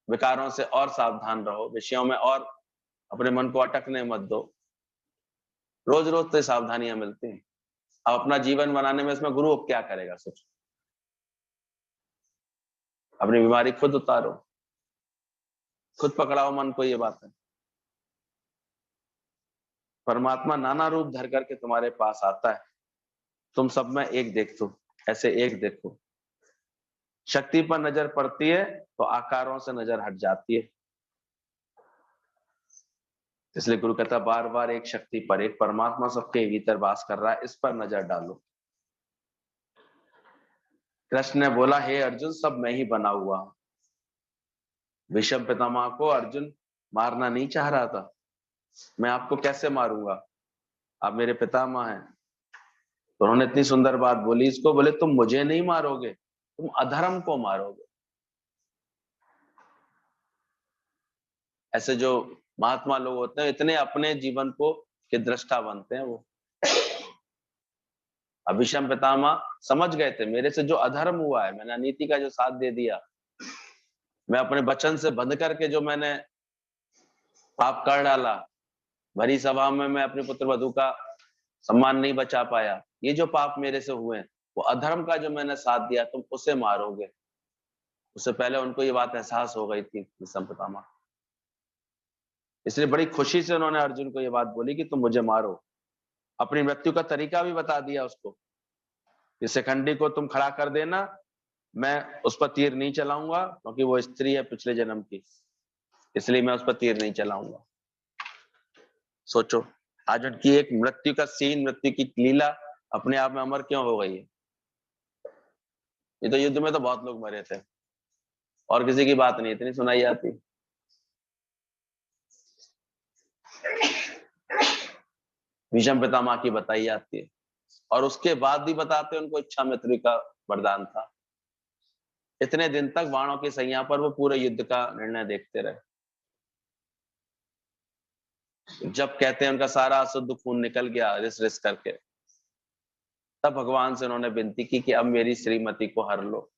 विकारों से और सावधान रहो, विषयों में और अपने मन को अटकने मत दो। रोज रोज तो सावधानियां मिलती हैं। अब अपना जीवन बनाने में इसमें गुरु अब क्या करेगा? सोचो, अपनी बीमारी खुद उतारो, खुद पकड़ाओ मन को। ये बात है, परमात्मा नाना रूप धर करके तुम्हारे पास आता है, तुम सब में एक देखो, ऐसे एक देखो। शक्ति पर नजर पड़ती है तो आकारों से नजर हट जाती है। इसलिए गुरु कहता बार बार एक शक्ति पर, एक परमात्मा सबके भीतर वास कर रहा है, इस पर नजर डालो। कृष्ण ने बोला, हे अर्जुन, सब मैं ही बना हुआ हूं। भीष्म पितामह को अर्जुन मारना नहीं चाह रहा था। मैं आपको कैसे मारूंगा, आप मेरे पितामह हैं। तो उन्होंने इतनी सुंदर बात बोली इसको, बोले तुम मुझे नहीं मारोगे, तुम अधर्म को मारोगे। ऐसे जो महात्मा लोग होते हैं, इतने अपने जीवन को के दृष्टा बनते हैं वो। भीष्म पितामह समझ गए थे, मेरे से जो अधर्म हुआ है, मैंने अनीति का जो साथ दे दिया, मैं अपने वचन से बंध करके जो मैंने पाप कर डाला, भरी सभा में मैं अपने पुत्र वधू का सम्मान नहीं बचा पाया, ये जो पाप मेरे से हुए, वो अधर्म का जो मैंने साथ दिया, तुम उसे मारोगे। उससे पहले उनको ये बात एहसास हो गई थी भीष्म पितामह। इसलिए बड़ी खुशी से उन्होंने अर्जुन को ये बात बोली कि तुम मुझे मारो। अपनी मृत्यु का तरीका भी बता दिया उसको, इस शिखंडी को तुम खड़ा कर देना, मैं उस पर तीर नहीं चलाऊंगा, क्योंकि वो स्त्री है पिछले जन्म की, इसलिए मैं उस पर तीर नहीं चलाऊंगा। सोचो, आज उनकी एक मृत्यु का सीन, मृत्यु की लीला अपने आप में अमर क्यों हो गई है? ये तो युद्ध में तो बहुत लोग मरे थे और किसी की बात नहीं इतनी सुनाई जाती। भीष्म पितामह की बताई जाती है, और उसके बाद भी बताते हैं उनको इच्छा मृत्यु का वरदान था। इतने दिन तक बाणों की सैया पर वो पूरे युद्ध का निर्णय देखते रहे। जब कहते हैं उनका सारा अशुद्ध खून निकल गया रिस रिस करके, तब भगवान से उन्होंने विनती की कि अब मेरी श्रीमती को हर लो,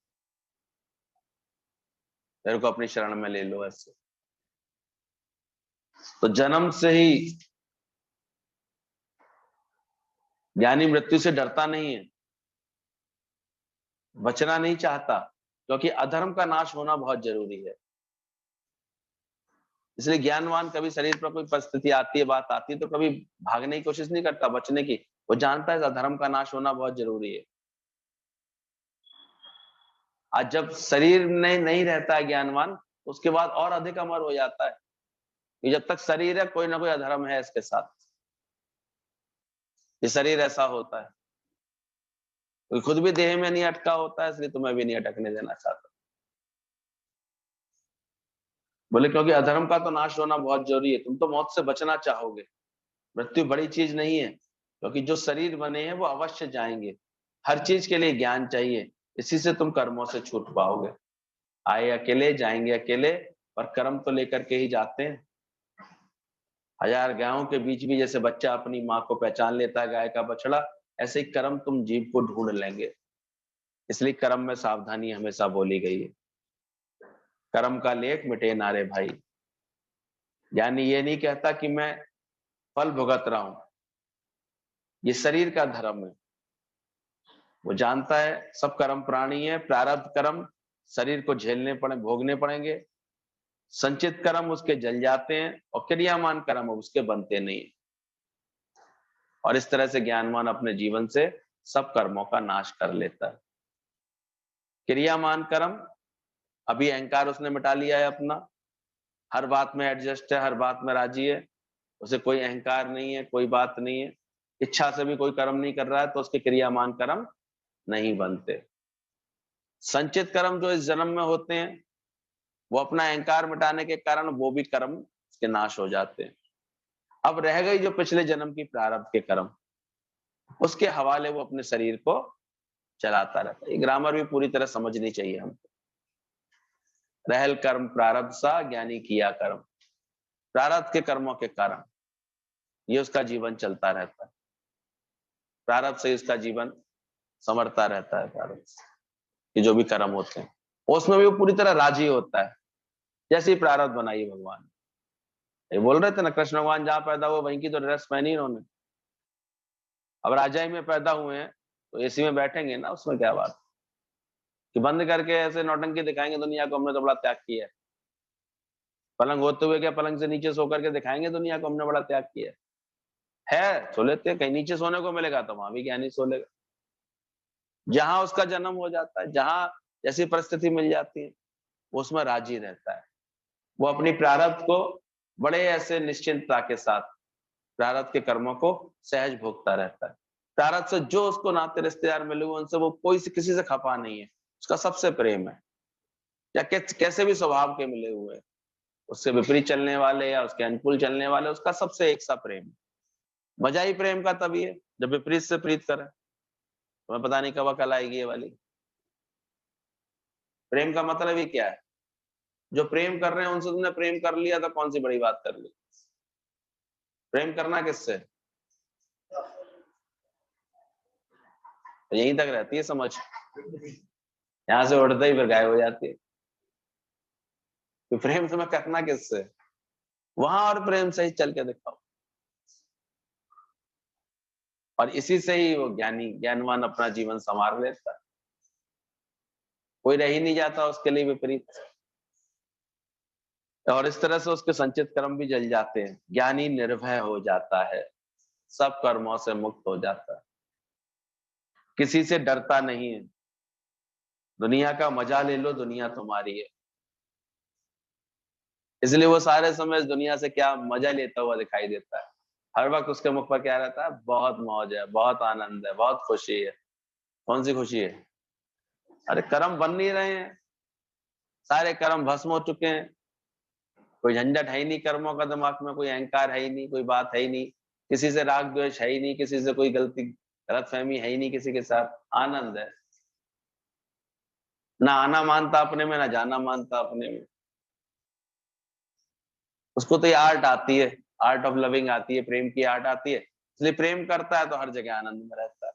मेरे को अपनी शरण में ले लो। ऐसे तो जन्म से ही ज्ञानी मृत्यु से डरता नहीं है, बचना नहीं चाहता, क्योंकि अधर्म का नाश होना बहुत जरूरी है। इसलिए ज्ञानवान कभी शरीर पर कोई परिस्थिति आती है, बात आती है, तो कभी भागने की कोशिश नहीं करता, बचने की। वो जानता है अधर्म का नाश होना बहुत जरूरी है। आज जब शरीर में नहीं रहता है ज्ञानवान, उसके बाद और अधिक अमर हो जाता है कि जब तक शरीर है कोई ना कोई अधर्म है इसके साथ। ये शरीर ऐसा होता है, कोई खुद भी देह में नहीं अटका होता है, इसलिए तुम्हें भी नहीं अटकने देना चाहता। बोले क्योंकि अधर्म का तो नाश होना बहुत जरूरी है, तुम तो मौत से बचना चाहोगे। मृत्यु बड़ी चीज नहीं है, क्योंकि जो शरीर बने हैं वो अवश्य जाएंगे। हर चीज के लिए ज्ञान चाहिए, इसी से तुम कर्मों से छूट पाओगे। आए अकेले जाएंगे अकेले, पर कर्म तो लेकर के ही जाते हैं। हजार गायों के बीच भी जैसे बच्चा अपनी माँ को पहचान लेता है, गाय का बछड़ा, ऐसे ही कर्म तुम जीव को ढूंढ लेंगे। इसलिए कर्म में सावधानी हमेशा बोली गई है। कर्म का लेख मिटे नारे भाई। यानी ये नहीं कहता कि मैं फल भुगत रहा हूं, ये शरीर का धर्म है। वो जानता है सब कर्म प्राणी है, प्रारब्ध कर्म शरीर को झेलने पड़े, भोगने पड़ेंगे। संचित कर्म उसके जल जाते हैं और क्रियामान कर्म उसके बनते नहीं। और इस तरह से ज्ञानवान अपने जीवन से सब कर्मों का नाश कर लेता है। क्रियामान कर्म, अभी अहंकार उसने मिटा लिया है अपना, हर बात में एडजस्ट है, हर बात में राजी है, उसे कोई अहंकार नहीं है, कोई बात नहीं है, इच्छा से भी कोई कर्म नहीं कर रहा है, तो उसके क्रियामान कर्म नहीं बनते। संचित कर्म जो इस जन्म में होते हैं, वो अपना अहंकार मिटाने के कारण वो भी कर्म उसके नाश हो जाते हैं। अब रह गई जो पिछले जन्म की प्रारब्ध के कर्म, उसके हवाले वो अपने शरीर को चलाता रहता है। ये ग्रामर भी पूरी तरह समझनी चाहिए हमको। रहल कर्म प्रारब्ध सा, ज्ञानी किया कर्म। प्रारब्ध के कर्मों के कारण ये उसका जीवन चलता रहता है, प्रारब्ध से उसका जीवन संवरता रहता है। प्रारब्ध से ये जो भी कर्म होते हैं उसमें भी वो पूरी तरह राजी होता है, जैसे ही प्रारब्ध बनाई भगवान। ये बोल रहे थे ना, कृष्ण भगवान जहां पैदा हुए वहीं की तो ड्रेस पहनी इन्होंने। अब राजाई में पैदा हुए हैं तो एसी में बैठेंगे ना, उसमें क्या बात कि बंद करके ऐसे नौटंकी दिखाएंगे दुनिया को हमने तो बड़ा त्याग किया है। पलंग होते हुए क्या पलंग से नीचे सो करके दिखाएंगे दुनिया को हमने बड़ा त्याग किया है। सो लेते हैं, कहीं नीचे सोने को मिलेगा तो वहां भी ज्ञानी सो लेगा। जहां उसका जन्म हो जाता है, जहां जैसी परिस्थिति मिल जाती है, उसमें राजी रहता है। वो अपनी प्रारब्ध को बड़े ऐसे निश्चिंतता के साथ प्रारब्ध के कर्मों को सहज भोगता रहता है। प्रारब्ध से जो उसको नाते रिश्तेदार मिले हुए उनसे वो किसी से खफा नहीं है, उसका सबसे प्रेम है। या कैसे भी स्वभाव के मिले हुए, उससे विपरीत चलने वाले या उसके अनुकूल चलने वाले, उसका सबसे एक सा प्रेम है। मजा ही प्रेम का तभी है जब विपरीत से प्रीत करे। तुम्हें पता नहीं कब अकल आएगी ये वाली। प्रेम का मतलब ही क्या है? जो प्रेम कर रहे हैं उनसे तुमने प्रेम कर लिया तो कौन सी बड़ी बात कर ली। प्रेम करना किससे? तो यहीं तक रहती है समझ, यहां से उड़ते ही फिर गायब हो जाती है। तो प्रेम तुम्हें करना किससे? वहां और प्रेम से ही चल के दिखाओ। और इसी से ही वो ज्ञानी ज्ञानवान अपना जीवन संवार लेता है। कोई रह ही नहीं जाता उसके लिए विपरीत, और इस तरह से उसके संचित कर्म भी जल जाते हैं। ज्ञानी निर्भय हो जाता है, सब कर्मों से मुक्त हो जाता है, किसी से डरता नहीं है। दुनिया का मजा ले लो, दुनिया तुम्हारी है। इसलिए वो सारे समय इस दुनिया से क्या मजा लेता हुआ दिखाई देता है। हर वक्त उसके मुख पर क्या रहता है? बहुत मौज है, बहुत आनंद है, बहुत खुशी है। कौन सी खुशी है? अरे कर्म बन नहीं रहे हैं, सारे कर्म भस्म हो चुके हैं। कोई झंझट है ही नहीं कर्मों का, दिमाग में कोई अहंकार है ही नहीं, कोई बात है ही नहीं, किसी से राग द्वेष है ही नहीं, किसी से कोई गलती गलतफहमी है ही नहीं, किसी के साथ आनंद है। ना आना मानता अपने में, ना जाना मानता अपने में। उसको तो ये आर्ट आती है, आर्ट ऑफ लविंग आती है, प्रेम की आर्ट आती है, इसलिए प्रेम करता है तो हर जगह आनंद में रहता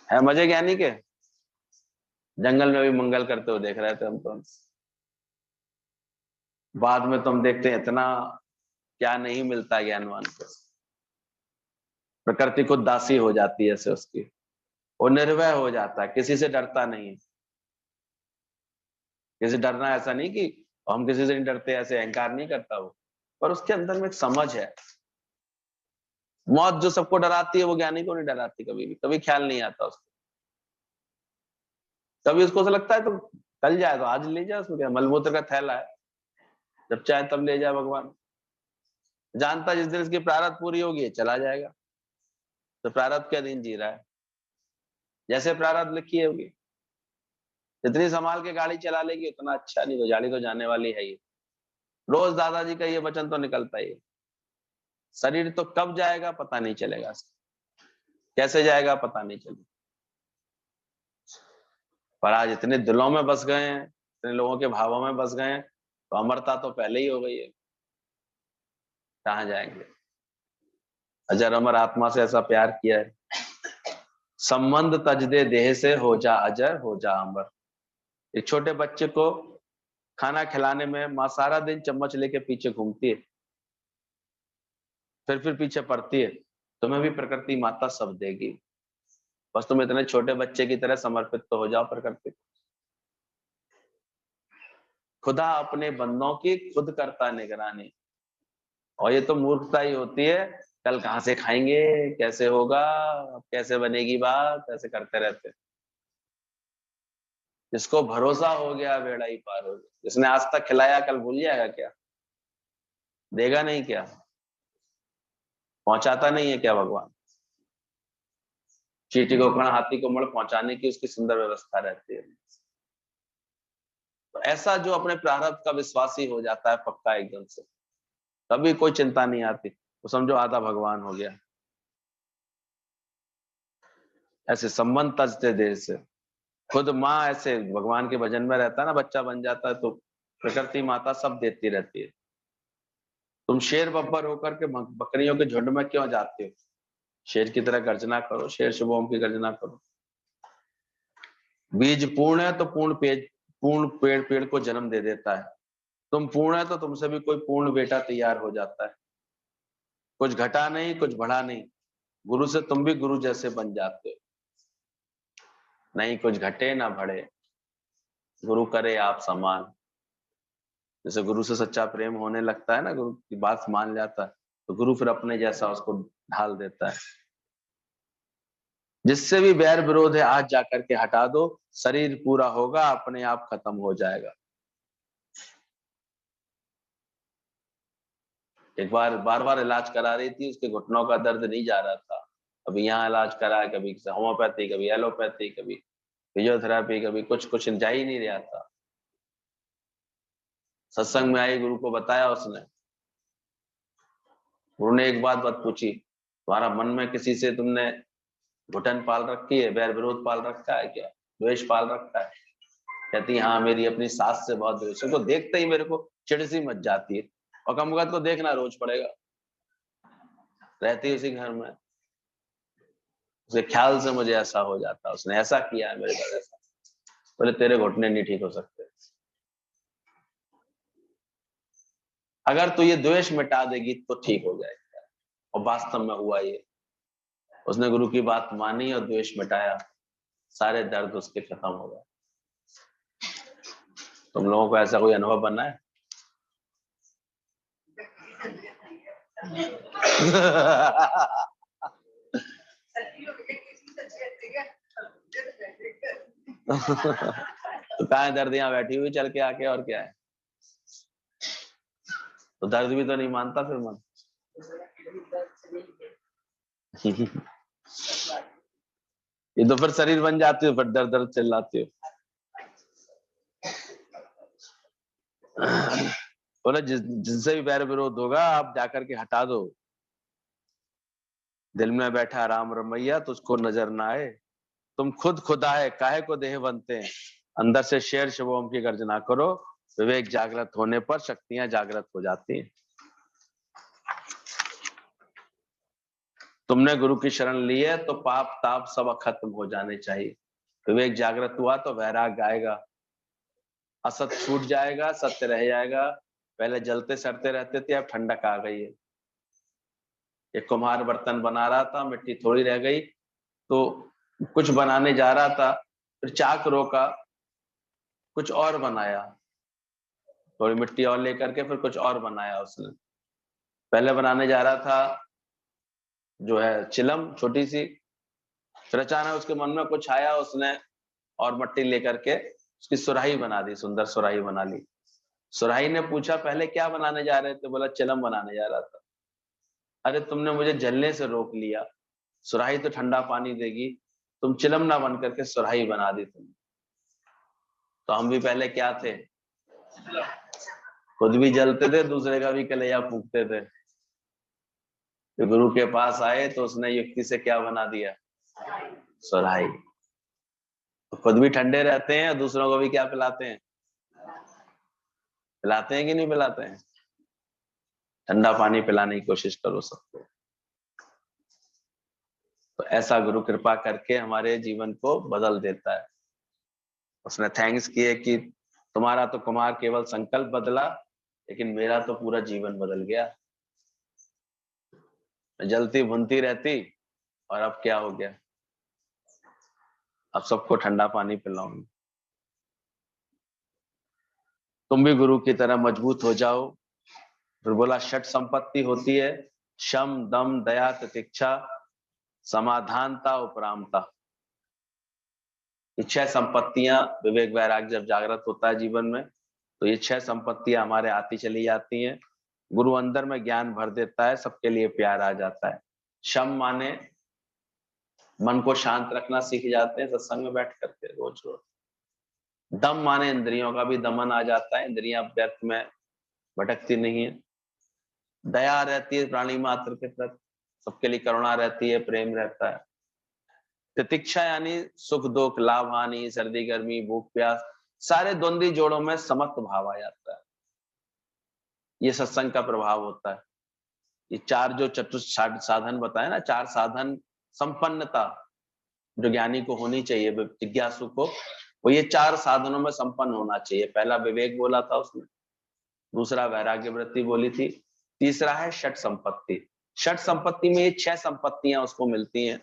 है मजे ज्ञानी के। जंगल में भी मंगल करते हुए देख रहे थे हम तो। बाद में तुम देखते हैं इतना क्या नहीं मिलता है ज्ञानवान को। प्रकृति खुद दासी हो जाती है ऐसे उसकी, वो निर्भय हो जाता है, किसी से डरता नहीं। किसी डरना ऐसा नहीं कि हम किसी से नहीं डरते, ऐसे अहंकार नहीं करता वो, पर उसके अंदर में एक समझ है। मौत जो सबको डराती है वो ज्ञानी को नहीं डराती, कभी भी कभी ख्याल नहीं आता उसको। कभी उसको ऐसा लगता है तो कल जाए तो आज ले जाए, उसमें क्या, मलमूत्र का थैला है, जब चाहे तब ले जाए भगवान। जानता जिस दिन इसकी प्रारब्ध पूरी होगी चला जाएगा, तो प्रारब्ध के अधीन जी रहा है, जैसे प्रारब्ध लिखी होगी। जितनी संभाल के गाड़ी चला लेगी उतना अच्छा, नहीं तो गाड़ी तो जाने वाली है ही। रोज दादाजी का ये वचन तो निकलता ही है, शरीर तो कब जाएगा पता नहीं चलेगा, कैसे जाएगा पता नहीं चलेगा। पर आज इतने दिलों में बस गए हैं, इतने लोगों के भावों में बस गए हैं, तो अमरता तो पहले ही हो गई है। कहाँ जाएंगे? अजर अमर आत्मा से ऐसा प्यार किया है। संबंध तज दे देह से, हो जा अजर हो जा अमर। एक छोटे बच्चे को खाना खिलाने में माँ सारा दिन चम्मच लेके पीछे घूमती है, फिर पीछे पड़ती है। तुम्हें भी प्रकृति माता सब देगी, बस तुम इतने छोटे बच्चे की तरह समर्पित तो हो जाओ प्रकृति। खुदा अपने बंदों की खुद करता निगरानी। और ये तो मूर्खता ही होती है, कल कहाँ से खाएंगे, कैसे होगा, कैसे बनेगी बात, ऐसे करते रहते हैं। जिसको भरोसा हो गया बेड़ा ही पार हो गया। जिसने आज तक खिलाया कल भूल जाएगा क्या? देगा नहीं क्या? पहुंचाता नहीं है क्या भगवान? चींटी को कण हाथी को मण पहुंचाने की उसकी सुंदर व्यवस्था रहती है। तो ऐसा जो अपने प्रारब्ध का विश्वासी हो जाता है पक्का एकदम से, कभी कोई चिंता नहीं आती, तो समझो आधा भगवान हो गया। ऐसे संबंध तजते देर से, खुद माँ ऐसे भगवान के भजन में रहता है ना, बच्चा बन जाता है तो प्रकृति माता सब देती रहती है। तुम शेर बब्बर होकर के बकरियों के झुंड में क्यों जाते हो? शेर की तरह गर्जना करो, शेर शुभोम की गर्जना करो। बीज पूर्ण है तो पूर्ण पेड़ को जन्म दे देता है। तुम पूर्ण है तो तुमसे भी कोई पूर्ण बेटा तैयार हो जाता है। कुछ घटा नहीं, कुछ बढ़ा नहीं, गुरु से तुम भी गुरु जैसे बन जाते हो। नहीं कुछ घटे ना बढ़े, गुरु करे आप समान। जैसे गुरु से सच्चा प्रेम होने लगता है ना, गुरु की बात मान जाता है, तो गुरु फिर अपने जैसा उसको ढाल देता है। जिससे भी बैर विरोध है आज जाकर के हटा दो, शरीर पूरा होगा, अपने आप खत्म हो जाएगा। एक बार बार बार इलाज करा रही थी, उसके घुटनों का दर्द नहीं जा रहा था। अभी यहाँ इलाज करा, कभी होम्योपैथी, कभी एलोपैथी, कभी फिजियोथेरेपी, कभी कुछ जा ही नहीं रहा था। सत्संग में आई, गुरु को बताया उसने। गुरु ने एक बात पूछी, तुम्हारा मन में किसी से तुमने घुटन पाल रखी है, बैर विरोध पाल रखा है क्या, द्वेष पाल रखा है? कहती हाँ, मेरी अपनी सास से बहुत द्वेष, उसको देखते ही मेरे को चिढ़ सी मच जाती है, और कमगत को देखना रोज पड़ेगा, रहती उसी घर में, उसके ख्याल से मुझे ऐसा हो जाता, उसने ऐसा किया है मेरे घर ऐसा। बोले तेरे घुटने नहीं ठीक हो सकते। अगर तू ये द्वेष मिटा देगी तो ठीक हो जाएगा। और वास्तव में हुआ ये, उसने गुरु की बात मानी और द्वेष मिटाया, सारे दर्द उसके खत्म हो गए। तुम लोगों को ऐसा कोई अनुभव बना है? तो कहाँ है दर्द, यहाँ बैठी हुई चल के आके, और क्या है? तो दर्द भी तो नहीं मानता फिर मन। ये तो फिर शरीर बन जाती हो, फिर दर्द दर्द चिल्लाती हो। बोले जिनसे भी बैर विरोध होगा आप जाकर के हटा दो। दिल में बैठा राम रमैया तुझको नजर ना आए, तुम खुद खुदा है काहे को देह बनते हैं। अंदर से शेर शुभम की गर्जना करो, विवेक जागृत होने पर शक्तियां जागृत हो जाती हैं। तुमने गुरु की शरण ली है तो पाप ताप सब खत्म हो जाने चाहिए। विवेक जागृत हुआ तो वैराग्य आएगा, असत छूट जाएगा, सत्य रह जाएगा। पहले जलते सड़ते रहते थे, अब ठंडक आ गई है। एक कुम्हार बर्तन बना रहा था, मिट्टी थोड़ी रह गई तो कुछ बनाने जा रहा था, फिर चाक रोका, कुछ और बनाया, थोड़ी मिट्टी और लेकर के फिर कुछ और बनाया उसने। पहले बनाने जा रहा था जो है चिलम छोटी सी, फिर अचानक उसके मन में कुछ आया, उसने और मिट्टी लेकर के उसकी सुराही बना दी, सुंदर सुराही बना ली। सुराही ने पूछा पहले क्या बनाने जा रहे थे? बोला चिलम बनाने जा रहा था। अरे तुमने मुझे जलने से रोक लिया, सुराही तो ठंडा पानी देगी, तुम चिलम ना बन करके सुराही बना दी तुमने। तो हम भी पहले क्या थे, खुद भी जलते थे, दूसरे का भी कलेजा फूकते थे। तो गुरु के पास आए तो उसने युक्ति से क्या बना दिया, सुराही। तो खुद भी ठंडे रहते हैं और दूसरों को भी क्या पिलाते हैं, पिलाते हैं कि नहीं पिलाते हैं? ठंडा पानी पिलाने की कोशिश करो सबको। तो ऐसा गुरु कृपा करके हमारे जीवन को बदल देता है। उसने थैंक्स किए कि तुम्हारा तो कुमार केवल संकल्प बदला, लेकिन मेरा तो पूरा जीवन बदल गया। जलती भुनती रहती और अब क्या हो गया, अब सबको ठंडा पानी पिलाऊंगी। तुम भी गुरु की तरह मजबूत हो जाओ। फिर बोला षट संपत्ति होती है, शम दम दया तितिक्षा समाधानता उपरामता। ये 6 संपत्तियां, विवेक वैराग्य जब जागृत होता है जीवन में तो ये 6 संपत्तियां हमारे आती चली जाती हैं। गुरु अंदर में ज्ञान भर देता है, सबके लिए प्यार आ जाता है। शम माने मन को शांत रखना सीख जाते हैं सत्संग में बैठ करके रोज रोज। दम माने इंद्रियों का भी दमन आ जाता है, इंद्रियां व्यर्थ में भटकती नहीं है। दया रहती है प्राणी मात्र के प्रति, सबके लिए करुणा रहती है, प्रेम रहता है। तितिक्षा यानी सुख दुख, लाभ हानि, सर्दी गर्मी, भूख प्यास, सारे द्वंद्वी जोड़ों में समत्व भाव आ जाता है। ये सत्संग का प्रभाव होता है। ये चार जो साधन बताए ना, चार साधन संपन्नता जो ज्ञानी को होनी चाहिए, जिज्ञासु को, वो ये चार साधनों में संपन्न होना चाहिए। पहला विवेक बोला था उसने, दूसरा वैराग्य वृत्ति बोली थी, तीसरा है षट संपत्ति। षट संपत्ति में ये 6 संपत्तियां उसको मिलती हैं,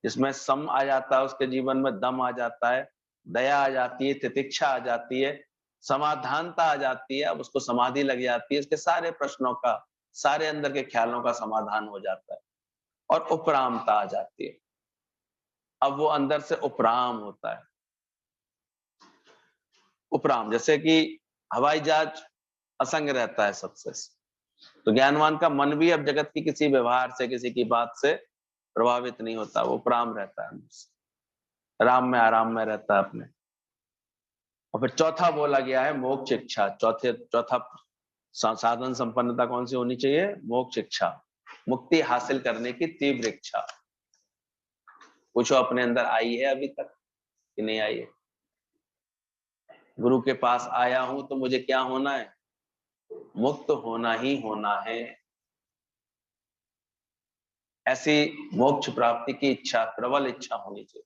जिसमें सम आ जाता है उसके जीवन में, दम आ जाता है, दया आ जाती है, तितिक्षा आ जाती है, समाधानता आ जाती है। अब उसको समाधि लग जाती है, उसके सारे प्रश्नों का, सारे अंदर के ख्यालों का समाधान हो जाता है, और उपरामता आ जाती है। अब वो अंदर से उपराम होता है। उपराम जैसे कि हवाई जहाज असंग रहता है सबसे, तो ज्ञानवान का मन भी अब जगत की किसी व्यवहार से, किसी की बात से प्रभावित नहीं होता, वो उपराम रहता है, राम में आराम में रहता है अपने। और फिर चौथा बोला गया है मोक्ष इच्छा। चौथा साधन संपन्नता कौन सी होनी चाहिए? मोक्ष इच्छा, मुक्ति हासिल करने की तीव्र इच्छा। पूछो अपने अंदर आई है अभी तक कि नहीं आई है? गुरु के पास आया हूं तो मुझे क्या होना है? मुक्त होना ही होना है। ऐसी मोक्ष प्राप्ति की इच्छा, प्रबल इच्छा होनी चाहिए।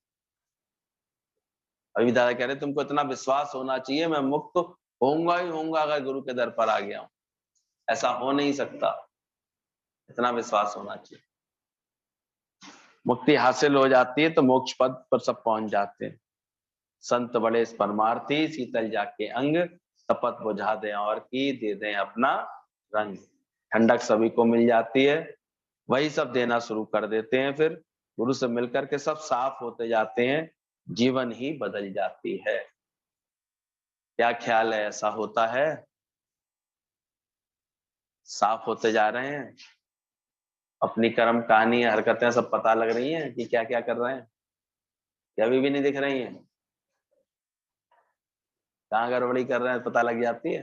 अभी दादा कह रहे तुमको इतना विश्वास होना चाहिए, मैं मुक्त होऊंगा ही होऊंगा अगर गुरु के दर पर आ गया हूं। ऐसा हो नहीं सकता, इतना विश्वास होना चाहिए। मुक्ति हासिल हो जाती है तो मोक्ष पद पर सब पहुंच जाते हैं। संत बड़े परमार्थी, शीतल जाके अंग, तपत बुझा दे और की, दे दें अपना रंग। ठंडक सभी को मिल जाती है, वही सब देना शुरू कर देते हैं। फिर गुरु से मिलकर के सब साफ होते जाते हैं, जीवन ही बदल जाती है। क्या ख्याल है, ऐसा होता है? साफ होते जा रहे हैं, अपनी कर्म कहानी हरकतें सब पता लग रही हैं कि क्या क्या कर रहे हैं, क्या अभी भी नहीं दिख रही हैं? कहाँ गड़बड़ी कर रहे हैं पता लग जाती है।